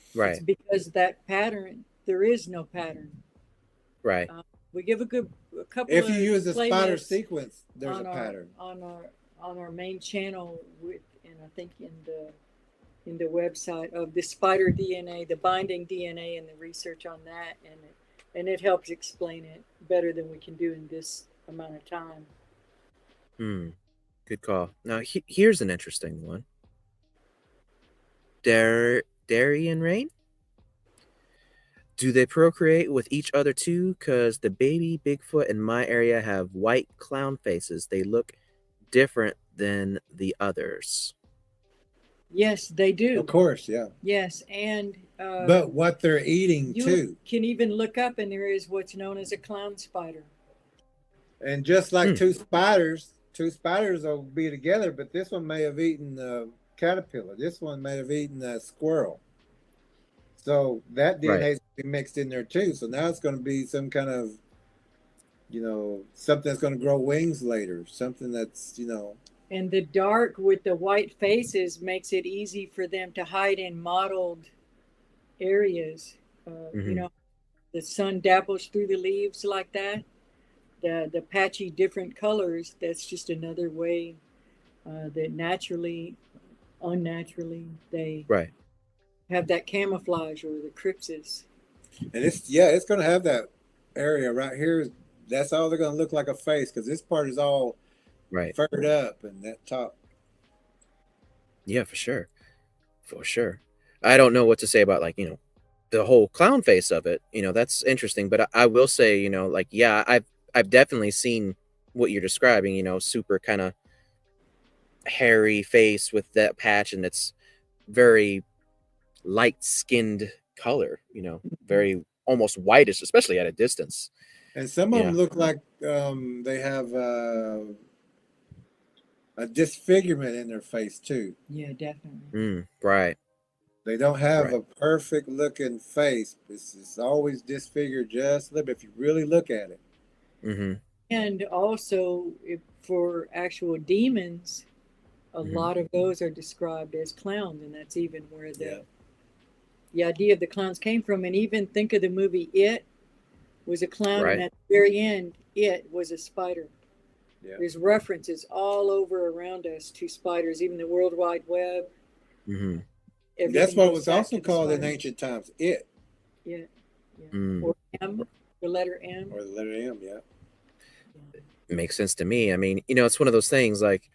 It's Right. because that pattern, there is no pattern. Right. We give a couple If of you use the spider playlists sequence, there's a on pattern. our main channel with, and I think in the website of the spider DNA, the binding DNA, and the research on that, and it helps explain it better than we can do in this amount of time. Hmm. Good call. Now here's an interesting one. Darien Rain? Do they procreate with each other too? Because the baby Bigfoot in my area have white clown faces. They look different than the others. Yes, they do. Of course, yeah. Yes, and But what they're eating you too. can even look up, and there is what's known as a clown spider. And just like Hmm. two spiders will be together, but this one may have eaten a caterpillar. This one may have eaten a squirrel. So that DNA Right. is going to be mixed in there too. So now it's going to be some kind of, something that's going to grow wings later. Something that's, And the dark with the white faces makes it easy for them to hide in mottled areas. Mhm. The sun dapples through the leaves like that. The patchy different colors. That's just another way that unnaturally, they Right. have that camouflage or the crypsis. and it's going to have that area right here. That's all they're going to look like a face because this part is all Right. furred up and that top. Yeah, for sure. For sure. I don't know what to say about the whole clown face of it. That's interesting, but I will say, yeah, I've definitely seen what you're describing, super kind of hairy face with that patch, and it's very light-skinned color, very almost whitish, especially at a distance. And some of Yeah. them look like they have a disfigurement in their face too. Yeah, definitely. Right. They don't have Right. a perfect looking face. It's always disfigured just a little bit if you really look at it. Mm-hmm. And also, for actual demons, a Mhm. lot of those are described as clowns, and that's even where Yeah. the idea of the clowns came from. And even think of the movie It was a clown, Right. and at the very end, it was a spider. Yeah. There's references all over around us to spiders, even the World Wide Web. Mm-hmm. That's Everything what it goes was back also to the called in spiders. ancient times. It Yeah, yeah. Mm. Or M, the letter M. or the letter M. Yeah. Makes sense to me. I mean, it's one of those things like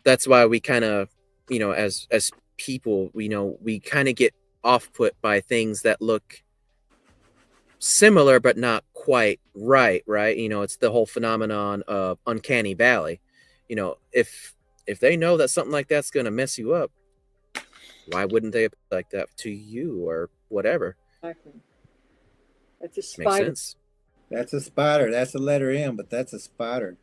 that's why we kind of, as people, we kind of get off put by things that look similar but not quite right. It's the whole phenomenon of uncanny valley. If they know that something like that's going to mess you up, why wouldn't they appear like that to you or whatever? Exactly. That's a Makes spider. sense. That's a spider. That's a letter M, but that's a spider.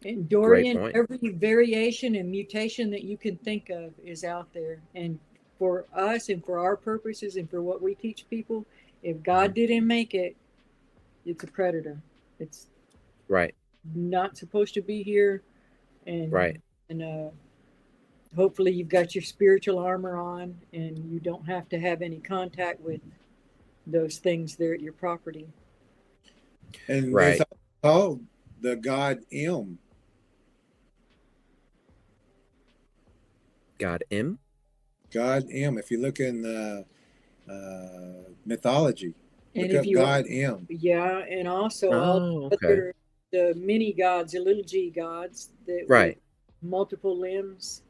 And Great Dorian, point. every variation and mutation that you can think of is out there. And for us and for our purposes and for what we teach people, if God didn't make it, it's a predator. It's Right. not supposed to be here. Right. And hopefully you've got your spiritual armor on and you don't have to have any contact with those things there at your property. And Right. it's called the god M. God M. God M. If you look in mythology, And look if up you God M. Yeah, and also all Oh, the okay. other the mini gods, the little g gods that Right. with multiple limbs.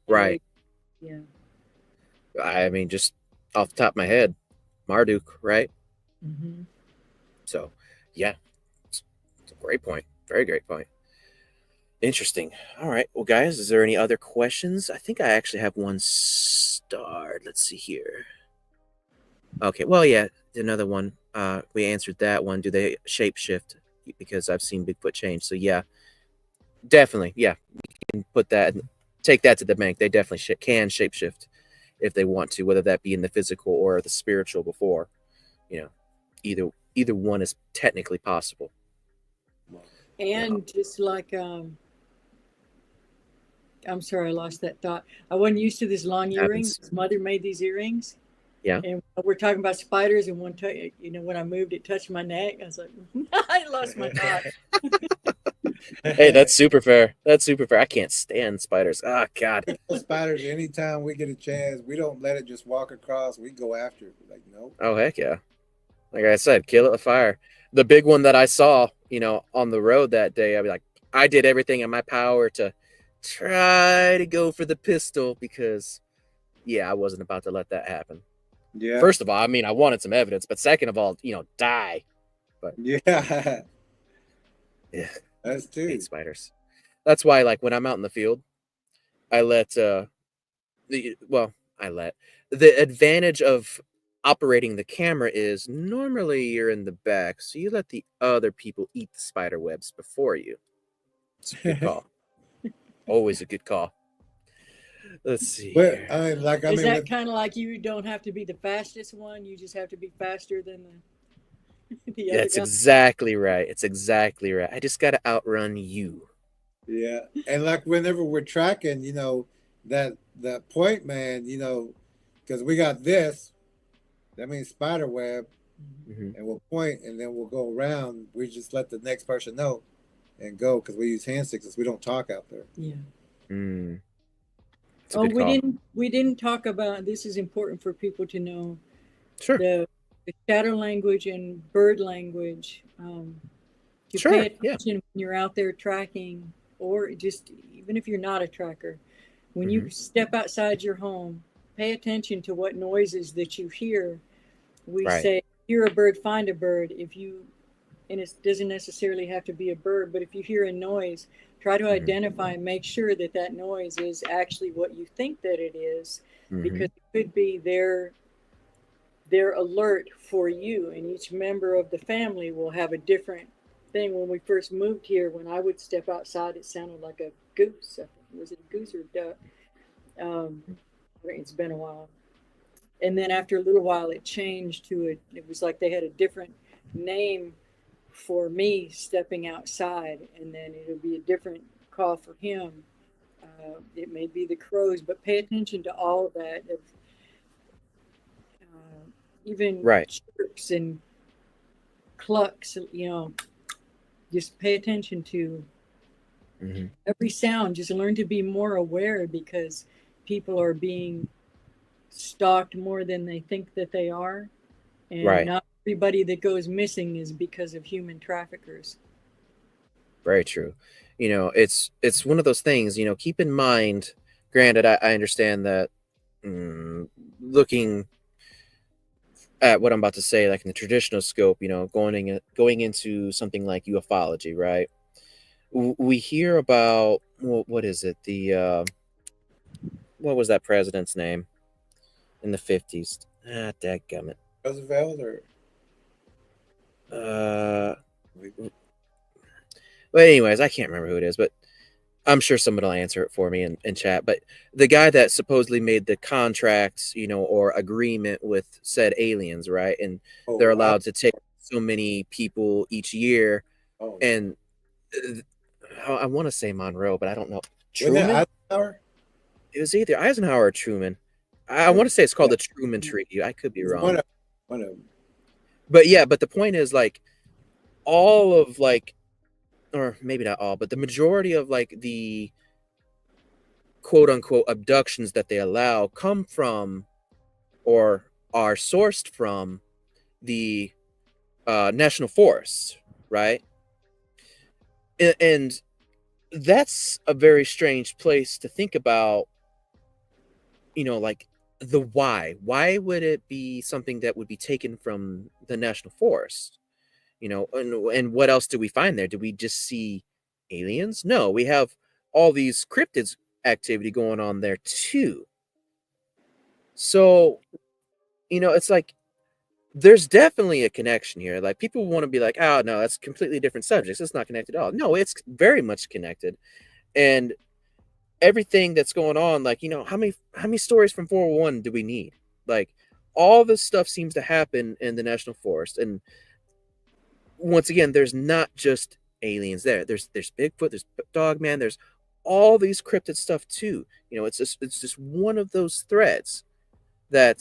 Right. Yeah. I mean, just off the top of my head, Marduk, right? Mm-hmm. So, yeah, it's a great point. Very great point. Interesting. All right. Well, guys, is there any other questions? I think I actually have one starred. Let's see here. Okay. Well, yeah, another one. We answered that one. Do they shapeshift? Because I've seen Bigfoot change. So, yeah, definitely. Yeah, you can put that, take that to the bank. They definitely can shapeshift if they want to, whether that be in the physical or the spiritual before. Either one is technically possible. And just like I'm sorry, I lost that thought. I wasn't used to this long earrings. His mother made these earrings. Yeah. And we're talking about spiders, and when I moved, it touched my neck. I was like, I lost my thought. Hey, that's super fair. That's super fair. I can't stand spiders. Oh, God. Spiders, anytime we get a chance, we don't let it just walk across. We go after it. Like, nope. Oh, heck yeah. Like I said, kill it with fire. The big one that I saw, on the road that day, I did everything in my power to try to go for the pistol because, I wasn't about to let that happen. Yeah. First of all, I mean, I wanted some evidence, but second of all, die. But yeah, that's I too. hate spiders. That's why, like, when I'm out in the field, I let the advantage of operating the camera is normally you're in the back, so you let the other people eat the spider webs before you. It's a good call. Always a good call. Let's see. But Here. Is that kind of like you don't have to be the fastest one? You just have to be faster than the other That's guy? exactly right. It's exactly right. I just got to outrun you. Yeah, and like whenever we're tracking, that point man, because we got this, that means spider web, and we'll point, and then we'll go around. We just let the next person know, and go because we use hand signals. We don't talk out there. Yeah. We didn't talk about, this is important for people to know. Sure. The shadow language and bird language. To Sure. pay attention when you're out there tracking, or just even if you're not a tracker, when you step outside your home, pay attention to what noises that you hear. We say, hear a bird, find a bird. And it doesn't necessarily have to be a bird, but if you hear a noise, try to identify and make sure that that noise is actually what you think that it is, because it could be their alert for you, and each member of the family will have a different thing. When we first moved here, when I would step outside, it sounded like a goose. Was it a goose or a duck? It's been a while. And then after a little while, it changed to it was like they had a different name for me stepping outside, and then it'll be a different call for him. It may be the crows, but pay attention to all of that. Even chirps and clucks, just pay attention to every sound. Just learn to be more aware, because people are being stalked more than they think that they are. And not everybody that goes missing is because of human traffickers. Very true. It's one of those things, keep in mind, granted, I understand that looking at what I'm about to say, like in the traditional scope, going into something like ufology, right? We hear about, what is it? what was that president's name in the 50s? Dadgummit. Roosevelt or But anyways, I can't remember who it is, but I'm sure somebody will answer it for me in chat. But the guy that supposedly made the contracts, or agreement with said aliens, right? And they're allowed to take so many people each year. Oh, and I want to say Monroe, but I don't know. Wasn't Truman? that Eisenhower? It was either Eisenhower or Truman. I want to say it's called the Truman Treaty. I could be wrong. One of them. But yeah, but the point is, like, all of, like, or maybe not all, but the majority of, like, the quote unquote abductions that they allow come from or are sourced from the national forests, right? And that's a very strange place to think about, like, the why would it be something that would be taken from the national forest? And what else do we find there? Do we just see aliens? No, we have all these cryptids activity going on there too. So, it's like there's definitely a connection here. Like, people want to be like, oh no, that's completely different subjects. It's not connected at all. No, it's very much connected. And everything that's going on, like, how many stories from 401 do we need? Like, all this stuff seems to happen in the national forest. And once again, there's not just aliens there. There's Bigfoot, there's Dogman, there's all these cryptid stuff too. It's just one of those threads that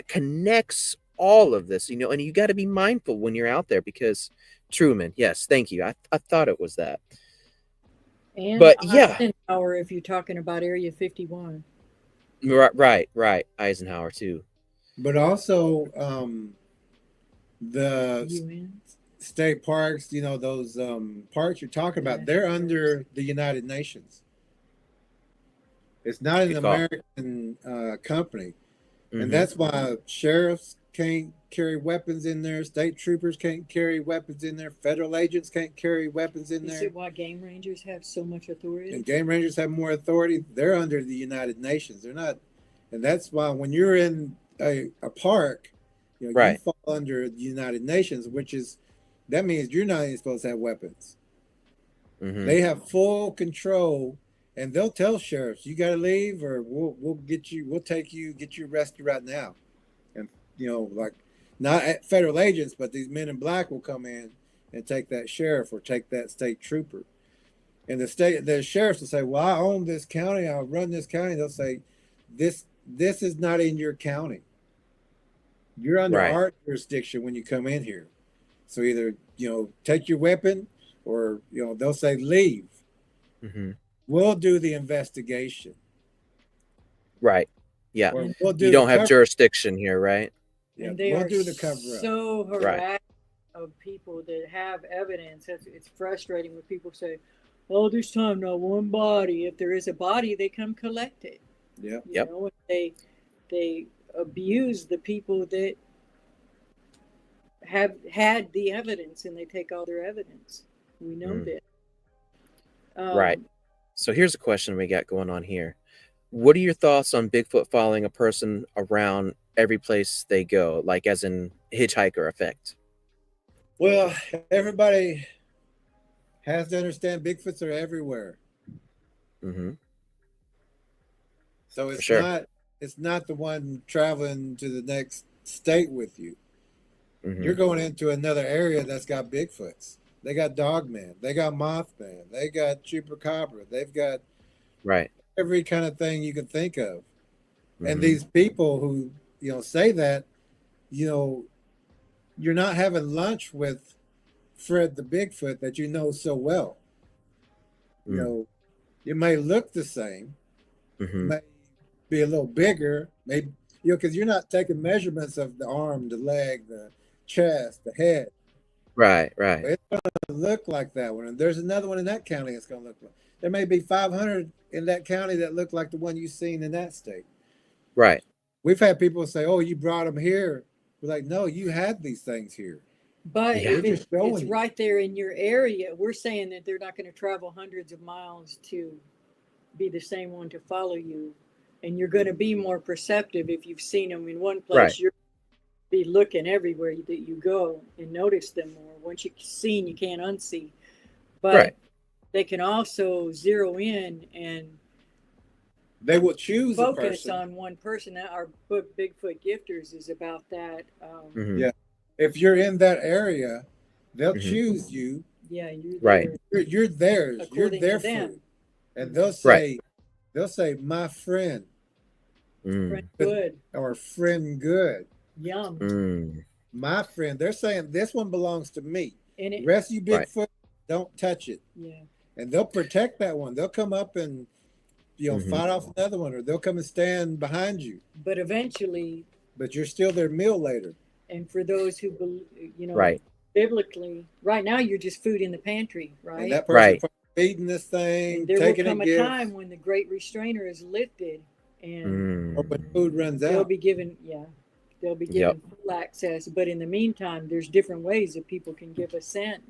connects all of this, and you got to be mindful when you're out there, because Truman, yes, thank you. I thought it was that. And but yeah, Eisenhower, if you're talking about Area 51. Right. Eisenhower too. But also the UN. state parks, those parks you're talking about, they're under the United Nations. It's not an American company. Mm-hmm. And that's why sheriffs can't carry weapons in there, state troopers can't carry weapons in there, federal agents can't carry weapons in there. Is it why game rangers have so much authority? And game rangers have more authority. They're under the United Nations. They're not. And that's why when you're in a park, you fall under the United Nations, that means you're not even supposed to have weapons. Mm-hmm. They have full control, and they'll tell sheriffs, you got to leave, or we'll get you arrested right now. And like, not federal agents, but these men in black will come in and take that sheriff or take that state trooper. And the sheriffs will say, well, I own this county, I run this county. They'll say, this is not in your county. You're under our jurisdiction when you come in here. So either, take your weapon, or, they'll say, leave. Mm-hmm. We'll do the investigation. Right. Yeah. We'll do you don't have jurisdiction here, right? Yeah. And they we'll are do the cover-up. So harassed of people that have evidence. It's frustrating when people say, "Oh, this time not one body." If there is a body, they come collect it. Yeah. They abuse the people that have had the evidence, and they take all their evidence. We know that. Right. So here's a question we got going on here. What are your thoughts on Bigfoot following a person around every place they go, like as in hitchhiker effect? Well, everybody has to understand Bigfoots are everywhere. Mm-hmm. So it's not the one traveling to the next state with you. Mm-hmm. You're going into another area that's got Bigfoots. They got Dogman. They got Mothman. They got Chupacabra. They've got every kind of thing you can think of. Mm-hmm. And these people who, say that, you're not having lunch with Fred the Bigfoot that you know so well. Mm-hmm. It may look the same. Mm-hmm. May be a little bigger. Maybe, because you're not taking measurements of the arm, the leg, the chest, the head. Right. It's going to look like that one. And there's another one in that county it's going to look like. There may be 500 in that county that look like the one you've seen in that state. Right. We've had people say, oh, you brought them here. We're like, no, you had these things here. But if it's right there in your area, we're saying that they're not going to travel hundreds of miles to be the same one to follow you. and you're going to be more perceptive if you've seen them in one place. Right. You're be looking everywhere that you go and notice them more. Once you've seen, you can't unsee. But Right. they can also zero in and They will choose a focus person. on one person. Our book, Bigfoot Gifters, is about that. Mhm. Yeah. If you're in that area, they'll Mhm. choose you. Yeah, you're Right. there You're theirs. You're according their to them. food. And they'll Right. say, my friend Friend Mm. good, or friend good. yum. Mm. My friend. They're saying this one belongs to me. And The it, rest of you Right. Bigfoot, don't touch it. yeah. And they'll protect that one. They'll come up and Mhm. fight off another one, or they'll come and stand behind you. But eventually, But you're still their meal later. and for those who, Right. biblically, right now you're just food in the pantry, And right? that person Right. probably feeding this thing, And there will taking come a a gift, time when the great restrainer is lifted, and or when Mm. food runs they'll out. be given, they'll be given full access. But in the meantime, there's different ways that people can give assent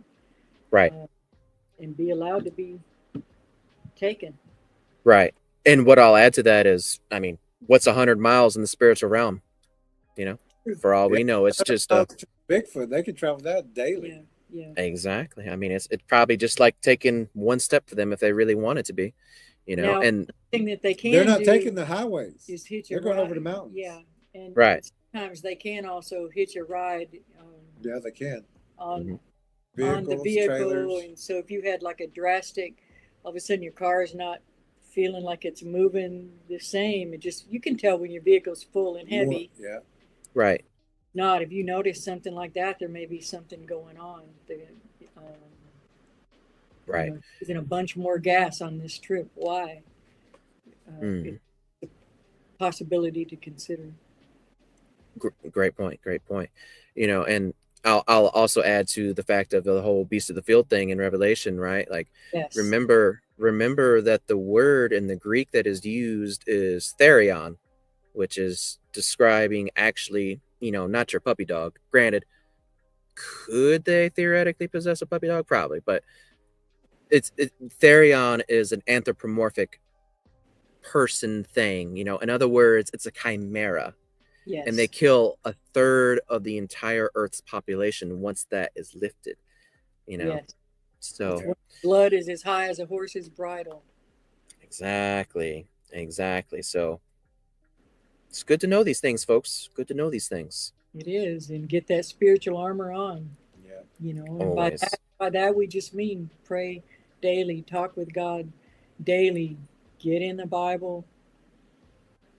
Right. and be allowed to be taken. Right. And what I'll add to that is, I mean, what's 100 miles in the spiritual realm? You know, for all we know, it's just Bigfoot. They can travel that daily. Yeah, yeah. exactly. I mean, it's probably just like taking one step for them if they really want it to be, you know. Now, And the thing that they can They're not do taking the highways. is hitch They're a going ride. over the mountains. Yeah, and Right. sometimes they can also hitch a ride Yeah, they can. on Mhm. on the Vehicles, vehicle, trailers. and so if you had like a drastic, all of a sudden your car is not feeling like it's moving the same. It just, you can tell when your vehicle's full and heavy. Yeah. right. Not if you notice something like that, there may be something going on. Right. Using a bunch more gas on this trip. Why? Mm. It's a possibility to consider. Great point. Great point. You know, and I'll also add to the fact of the whole beast of the field thing in Revelation, right? Like, Yes. remember that the word in the Greek that is used is therion, which is describing actually, you know, not your puppy dog. Granted, could they theoretically possess a puppy dog? Probably, but therion is an anthropomorphic person thing. You know, in other words, it's a chimera. Yes. And they kill a third of the entire Earth's population once that is lifted, you know. Yes. So Blood is as high as a horse's bridle. exactly. So it's good to know these things, folks. Good to know these things. It is, and get that spiritual armor on. Yeah. You know, and Always. by that we just mean pray daily, talk with God daily, get in the Bible,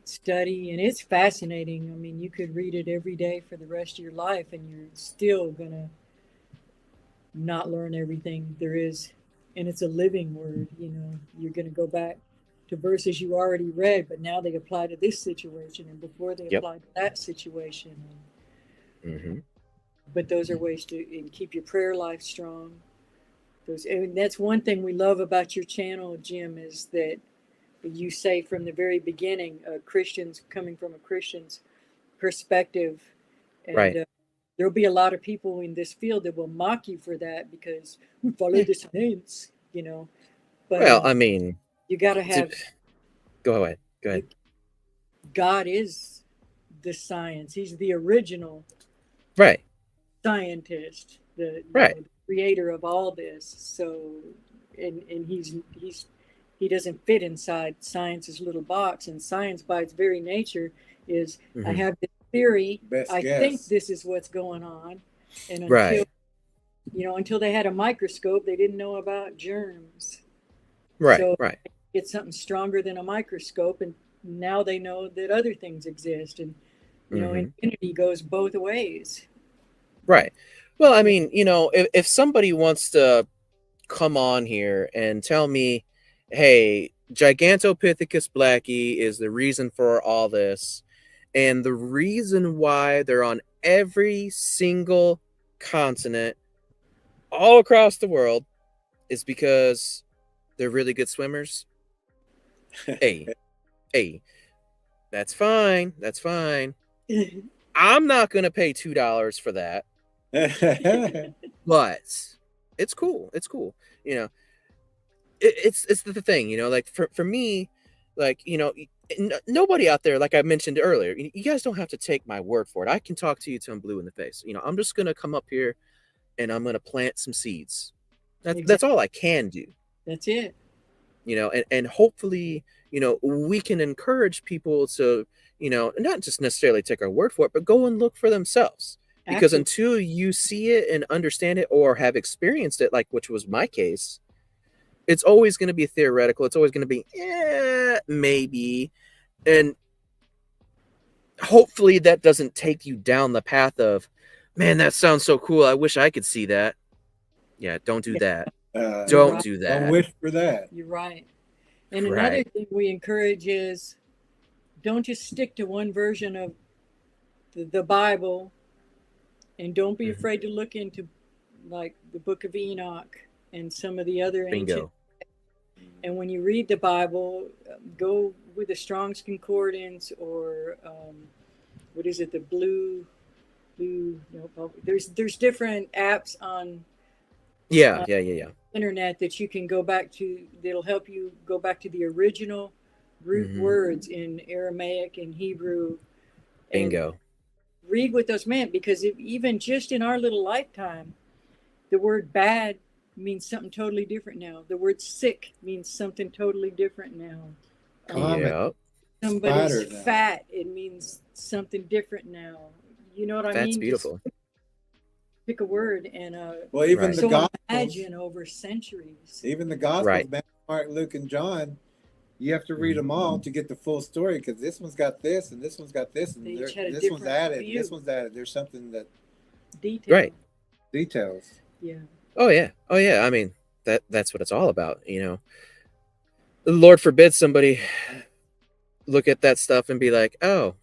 study, and it's fascinating. I mean, you could read it every day for the rest of your life and you're still gonna not learn everything there is, and it's a living word. You know, you're gonna go back to verses you already read, but now they apply to this situation, and before they apply to that situation. Mm-hmm. But those are ways to and keep your prayer life strong. And that's one thing we love about your channel, Jim, is that you say from the very beginning, Christians coming from a Christian's perspective, and Right. There'll be a lot of people in this field that will mock you for that because we follow the science, you know. But Well, I mean, you got to have. Go ahead. God is the science. He's the original Right. scientist, the creator of all this. So, and he doesn't fit inside science's little box. And science, by its very nature, is I have this theory. I think this is what's going on. And until they had a microscope, they didn't know about germs. Right. So right. It's something stronger than a microscope, and now they know that other things exist. And you know, infinity goes both ways. Right. Well, I mean, you know, if somebody wants to come on here and tell me, hey, Gigantopithecus blackie is the reason for all this, and the reason why they're on every single continent all across the world is because they're really good swimmers. hey, that's fine. I'm not going to pay $2 for that. But it's cool. You know, it's the thing, you know, like for me, Like, nobody out there, like I mentioned earlier, you guys don't have to take my word for it. I can talk to you till I'm blue in the face. I'm just gonna come up here and I'm gonna plant some seeds. That's all I can do. That's it. And hopefully, we can encourage people to, not just necessarily take our word for it, but go and look for themselves. Because until you see it and understand it or have experienced it, like which was my case, it's always going to be theoretical. It's always going to be, maybe. And hopefully that doesn't take you down the path of, man, that sounds so cool. I wish I could see that. Yeah, don't do that. Don't do that. Don't wish for that. You're right. And another thing we encourage is don't just stick to one version of the Bible, and don't be afraid to look into like the Book of Enoch and some of the other ancient. And when you read the Bible, go with the Strong's Concordance or what is it? The blue. There's different apps on. Yeah. Internet that you can go back to. That'll help you go back to the original root words in Aramaic and Hebrew. Bingo. Read what those meant, because even just in our little lifetime, the word bad means something totally different now. The word sick means something totally different now. Somebody's fat, it means something different now. You know what I mean? That's beautiful. Just pick a word and well, even the Gospels, imagine over centuries. Even the Gospels, Matthew, Mark, Luke, and John. You have to read them all to get the full story, because this one's got this and this one's got this and this one's added. This one's added. There's something that details. Yeah. Oh yeah. I mean, that's what it's all about. Lord forbid somebody look at that stuff and be like, "Oh,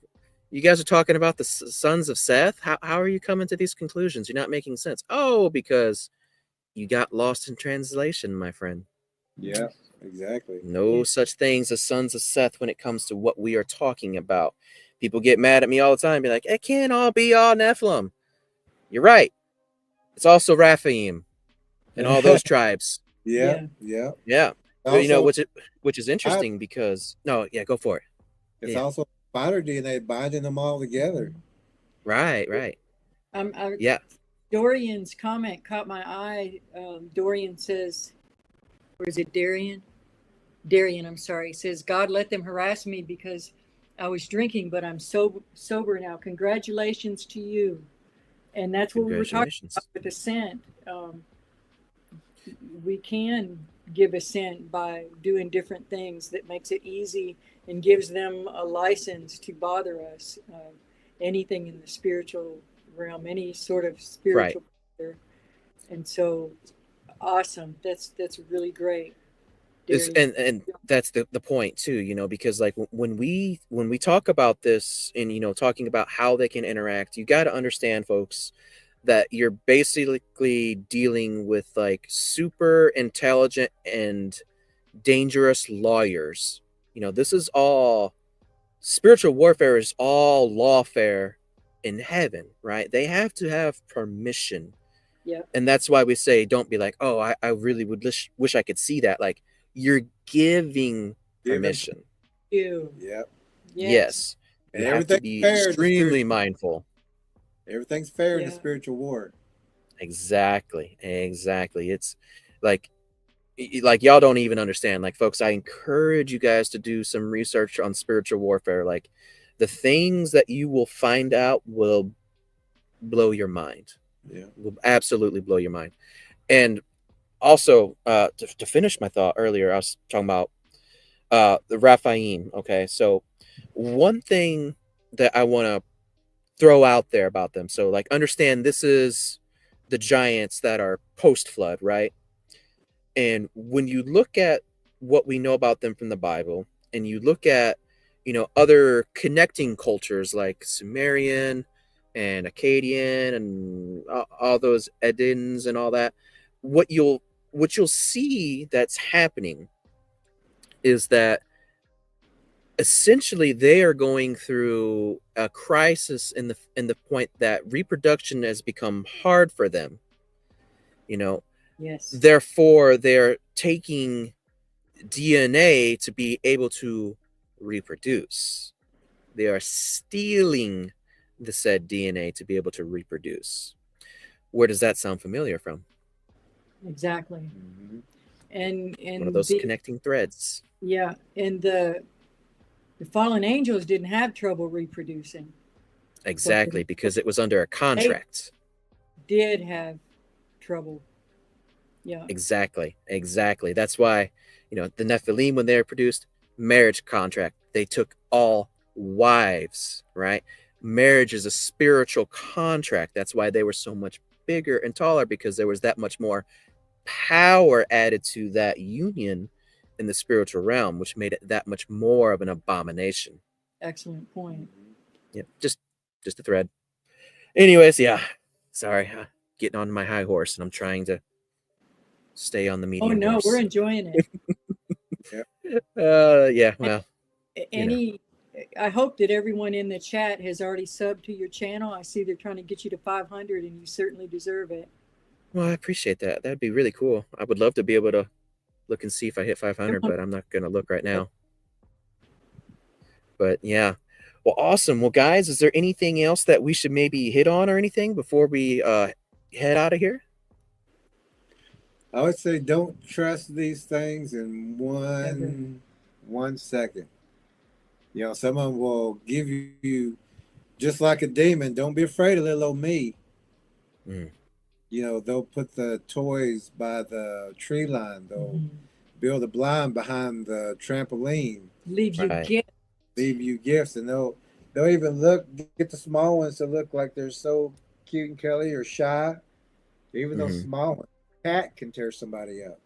you guys are talking about the sons of Seth. How are you coming to these conclusions? You're not making sense." Oh, because you got lost in translation, my friend. Yeah. Exactly. No such things as sons of Seth when it comes to what we are talking about. People get mad at me all the time, be like, "It can't all be all Nephilim." You're right. It's also Raphaim and all those tribes. Yeah. Also, which is interesting because go for it. It's also spider DNA binding them all together. Right. Dorian's comment caught my eye. Dorian says, or is it Darian? Darian, I'm sorry, says, "God let them harass me because I was drinking, but I'm sober now. Congratulations to you." And that's what we were talking about with assent. We can give assent by doing different things that makes it easy and gives them a license to bother us. Anything in the spiritual realm, any sort of spiritual bother. And so, awesome. That's really great. And that's the point too, because like when we talk about this and talking about how they can interact, you got to understand, folks, that you're basically dealing with like super intelligent and dangerous lawyers. This is all spiritual warfare, is all lawfare in heaven, right? They have to have permission. Yeah. And that's why we say, don't be like, "Oh, I really would wish I could see that." Like, you're giving permission. Yeah. Yes. And you have to be extremely mindful. Everything's fair in the spiritual war. Exactly. It's like y'all don't even understand. Like, folks, I encourage you guys to do some research on spiritual warfare. Like, the things that you will find out will blow your mind. Yeah. Will absolutely blow your mind. And also, to finish my thought earlier, I was talking about the Raphaim. Okay, so one thing that I want to throw out there about them. So, like, understand this is the giants that are post-flood, right? And when you look at what we know about them from the Bible, and you look at, other connecting cultures like Sumerian and Akkadian and all those Edens and all that, what you'll see that's happening is that essentially they are going through a crisis in the point that reproduction has become hard for them. Yes. Therefore, they're taking DNA to be able to reproduce. They are stealing the said DNA to be able to reproduce. Where does that sound familiar from? Exactly. Mhm. And One of those connecting threads. yeah, and the fallen angels didn't have trouble reproducing. Exactly, because it was under a contract. They did have trouble. Yeah. Exactly. That's why, the Nephilim, when they were produced, marriage contract, they took all wives, right? Marriage is a spiritual contract. That's why they were so much bigger and taller, because there was that much more power added to that union in the spiritual realm, which made it that much more of an abomination. Excellent point. Yeah, just a thread. Anyways, yeah. Sorry, getting on my high horse, and I'm trying to stay on the Oh medium no, horse. we're enjoying it. Yeah, well, I hope that everyone in the chat has already subbed to your channel. I see they're trying to get you to 500, and you certainly deserve it. well, I appreciate that. That'd be really cool. I would love to be able to look and see if I hit 500, but I'm not gonna look right now. But yeah, well, awesome. Well, guys, is there anything else that we should maybe hit on or anything before we head out of here? I would say don't trust these things in one second. Some of them will give you just like a demon. Don't be afraid of little old me. Mm. They'll put the toys by the tree line. They'll build a blind behind the trampoline. Leave you gifts. Leave you gifts, and they'll even get the small ones to look like they're so cute and cuddly or shy. Even those small ones. Cat can tear somebody up.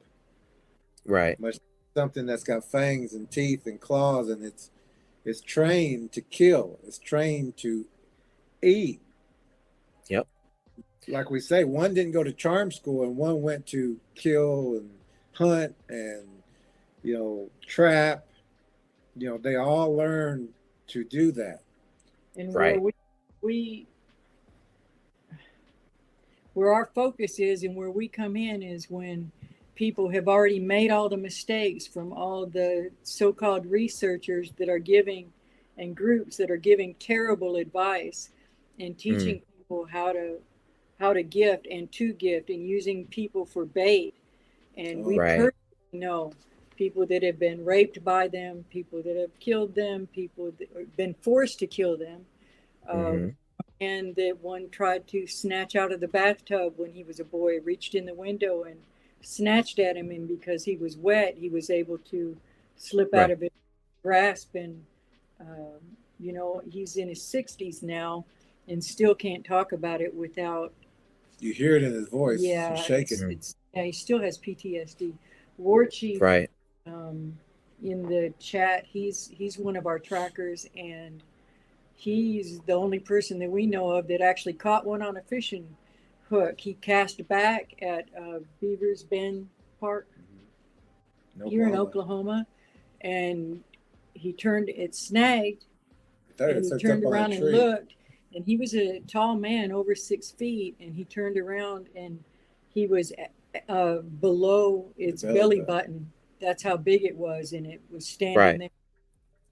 Right. Much something that's got fangs and teeth and claws, and it's trained to kill. It's trained to eat. Yep. Like we say, one didn't go to charm school, and one went to kill and hunt and trap. They all learn to do that. And where our focus is and where we come in is when people have already made all the mistakes from all the so-called researchers that are giving and groups that are giving terrible advice and teaching people how to gift and to gift and using people for bait. And we personally know people that have been raped by them, people that have killed them, people that have been forced to kill them. And that one tried to snatch out of the bathtub when he was a boy, reached in the window and snatched at him. And because he was wet, he was able to slip out of his grasp. And, he's in his 60s now and still can't talk about it without. You hear it in his voice. Yeah. Shaking. He still has PTSD. War Chief. Right. In the chat, he's one of our trackers, and he's the only person that we know of that actually caught one on a fishing hook. He cast back at Beaver's Bend Park here in Oklahoma, and it snagged, and he turned around and looked, and he was a tall man, over 6 feet, and he turned around and he was below its belly button. That's how big it was, and it was standing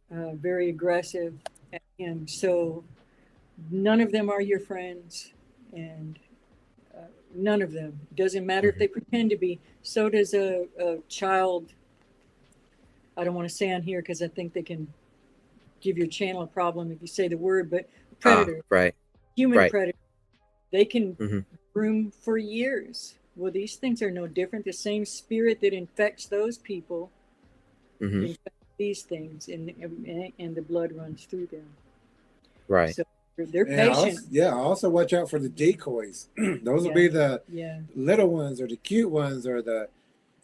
there, very aggressive at him. So none of them are your friends, and none of them. It doesn't matter if they pretend to be. So does a child. I don't want to say on here because I think they can give your channel a problem if you say the word, but predator, human predator, they can groom for years. Well, these things are no different. The same spirit that infects those people infects these things, and the blood runs through them. Right. So they're patient. Also watch out for the decoys. Those will be the little ones or the cute ones or the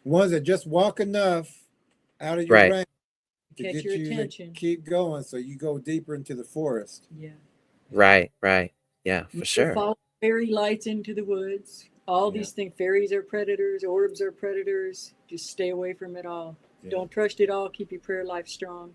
ones that just walk enough out of your range to catch get your you attention. To keep going so you go deeper into the forest. Yeah. Right. Yeah, for sure. Follow fairy lights into the woods. All these things, fairies are predators, orbs are predators. Just stay away from it all. Yeah. Don't trust it all. Keep your prayer life strong.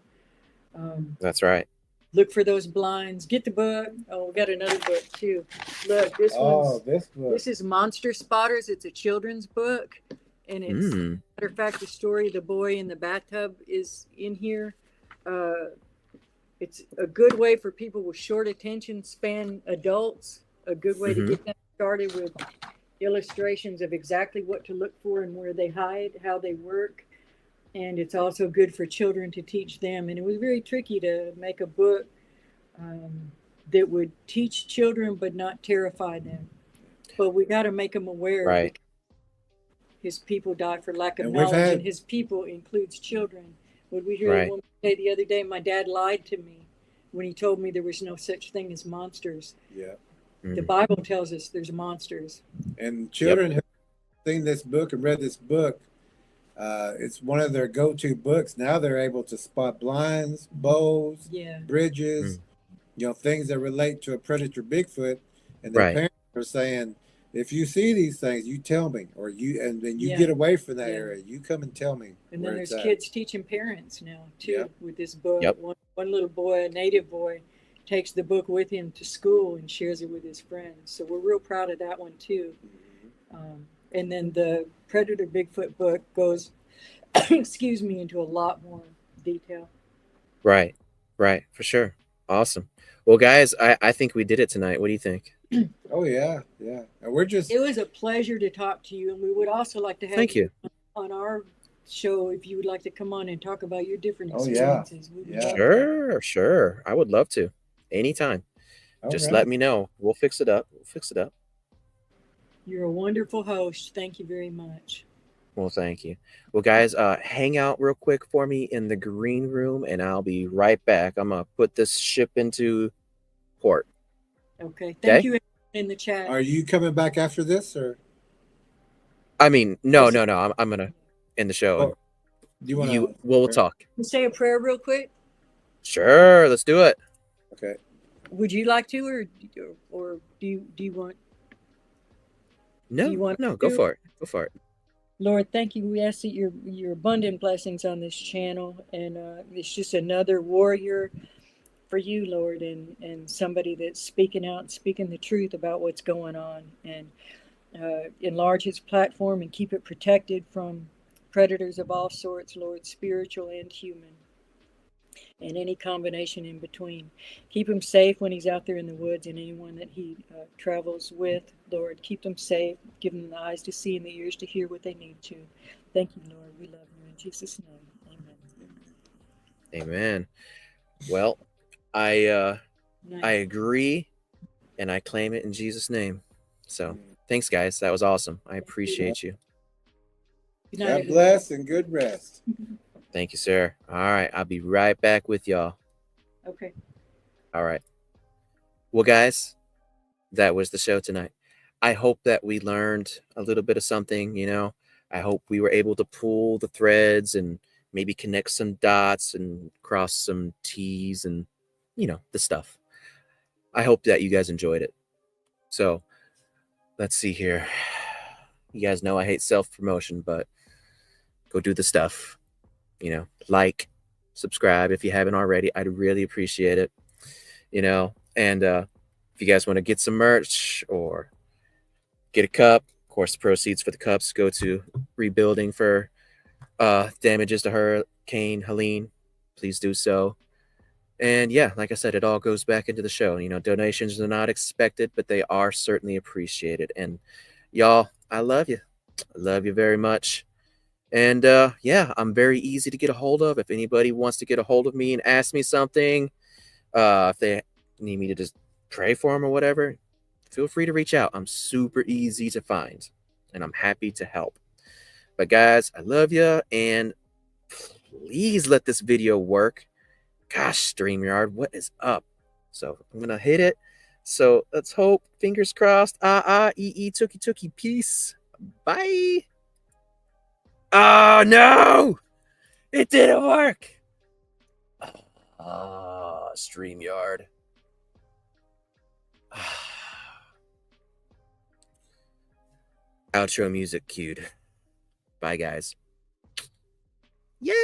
That's right. Look for those blinds. Get the book. Oh, we got another book too. Look, this is Monster Spotters. It's a children's book. And it's, matter of fact, the story of the boy in the bathtub is in here. uh, it's a good way for people with short attention span adults. A good way to Mhm. get them started with illustrations of exactly what to look for and where they hide, how they work. And it's also good for children to teach them. And it was very tricky to make a book that would teach children but not terrify them. But we got to make them aware Right. because his people die for lack of And we've knowledge, and had his people includes children. Would we hear a Right. woman say the other day, my dad lied to me when he told me there was no such thing as monsters. yeah, The Mm. Bible tells us there's monsters. and Yep. children have seen this book and read this book. It's one of their go-to books. Now they're able to spot blinds, bows, Yeah. bridges, Mm. things that relate to a predator Bigfoot, and their Right. parents are saying, if you see these things, you tell me, or and then you Yeah. get away from that Yeah. area. You come and tell me And where then it's there's at. kids teaching parents now too Yep. with this book. Yep. One little boy, a native boy, takes the book with him to school and shares it with his friends. So we're real proud of that one too. And then the Predator Bigfoot book goes, excuse me, into a lot more detail. Right. Right. For sure. Awesome. Well, guys, I think we did it tonight. What do you think? Oh yeah, yeah. And we're just It was a pleasure to talk to you, and we would also like to have Thank you. on our show if you would like to come on and talk about your different Oh, yeah. experiences. We would Yeah. love that. Sure. Sure. I would love to. Anytime. all Just right. let me know. We'll fix it up. We'll fix it up. You're a wonderful host. Thank you very much. Well, thank you. Well, guys, hang out real quick for me in the green room, and I'll be right back. I'm gonna put this ship into port. Okay. Thank Okay? you in the chat. Are you coming back after this, or I mean, no, Yes. no, no. I'm gonna end the show. oh, do you want to? We'll talk. Can we say a prayer real quick? Sure, let's do it. Okay. Would you like to, or do you want? No, you want no, to go do it? for it. Go for it. Lord, thank you. We ask that your abundant blessings on this channel, and it's just another warrior for you, Lord, and somebody that's speaking out, speaking the truth about what's going on, and enlarge his platform and keep it protected from predators of all sorts, Lord, spiritual and human, and any combination in between. Keep him safe when he's out there in the woods, and anyone that he travels with, Lord, keep them safe. Give them the eyes to see and the ears to hear what they need to. Thank you, Lord. We love you in Jesus' name. Amen. Amen. Well, I Nice. agree, and I claim it in Jesus' name. So thanks, guys. That was awesome. I appreciate you. Good night, God everybody. bless and good rest. Thank you, sir. All right, I'll be right back with y'all. Okay. All right. Well, guys, that was the show tonight. I hope that we learned a little bit of something, you know. I hope we were able to pull the threads and maybe connect some dots and cross some T's and, you know, the stuff. I hope that you guys enjoyed it. So let's see here. You guys know I hate self-promotion, but go do the stuff. You know, like, subscribe if you haven't already. I'd really appreciate it. You know, and if you guys want to get some merch or get a cup, of course, the proceeds for the cups go to rebuilding for damages to Hurricane Helene. Please do so. And yeah, like I said, it all goes back into the show. You know, donations are not expected, but they are certainly appreciated. And y'all, I love you. I love you very much. And yeah, I'm very easy to get a hold of. If anybody wants to get a hold of me and ask me something, if they need me to just pray for them or whatever, feel free to reach out. I'm super easy to find, and I'm happy to help. But guys, I love you, and please let this video work. Gosh, StreamYard, what is up? So I'm gonna hit it. So let's hope. Fingers crossed. Tookie. Peace. Bye. Oh no! It didn't work. StreamYard. Outro music cued. Bye, guys. Yay!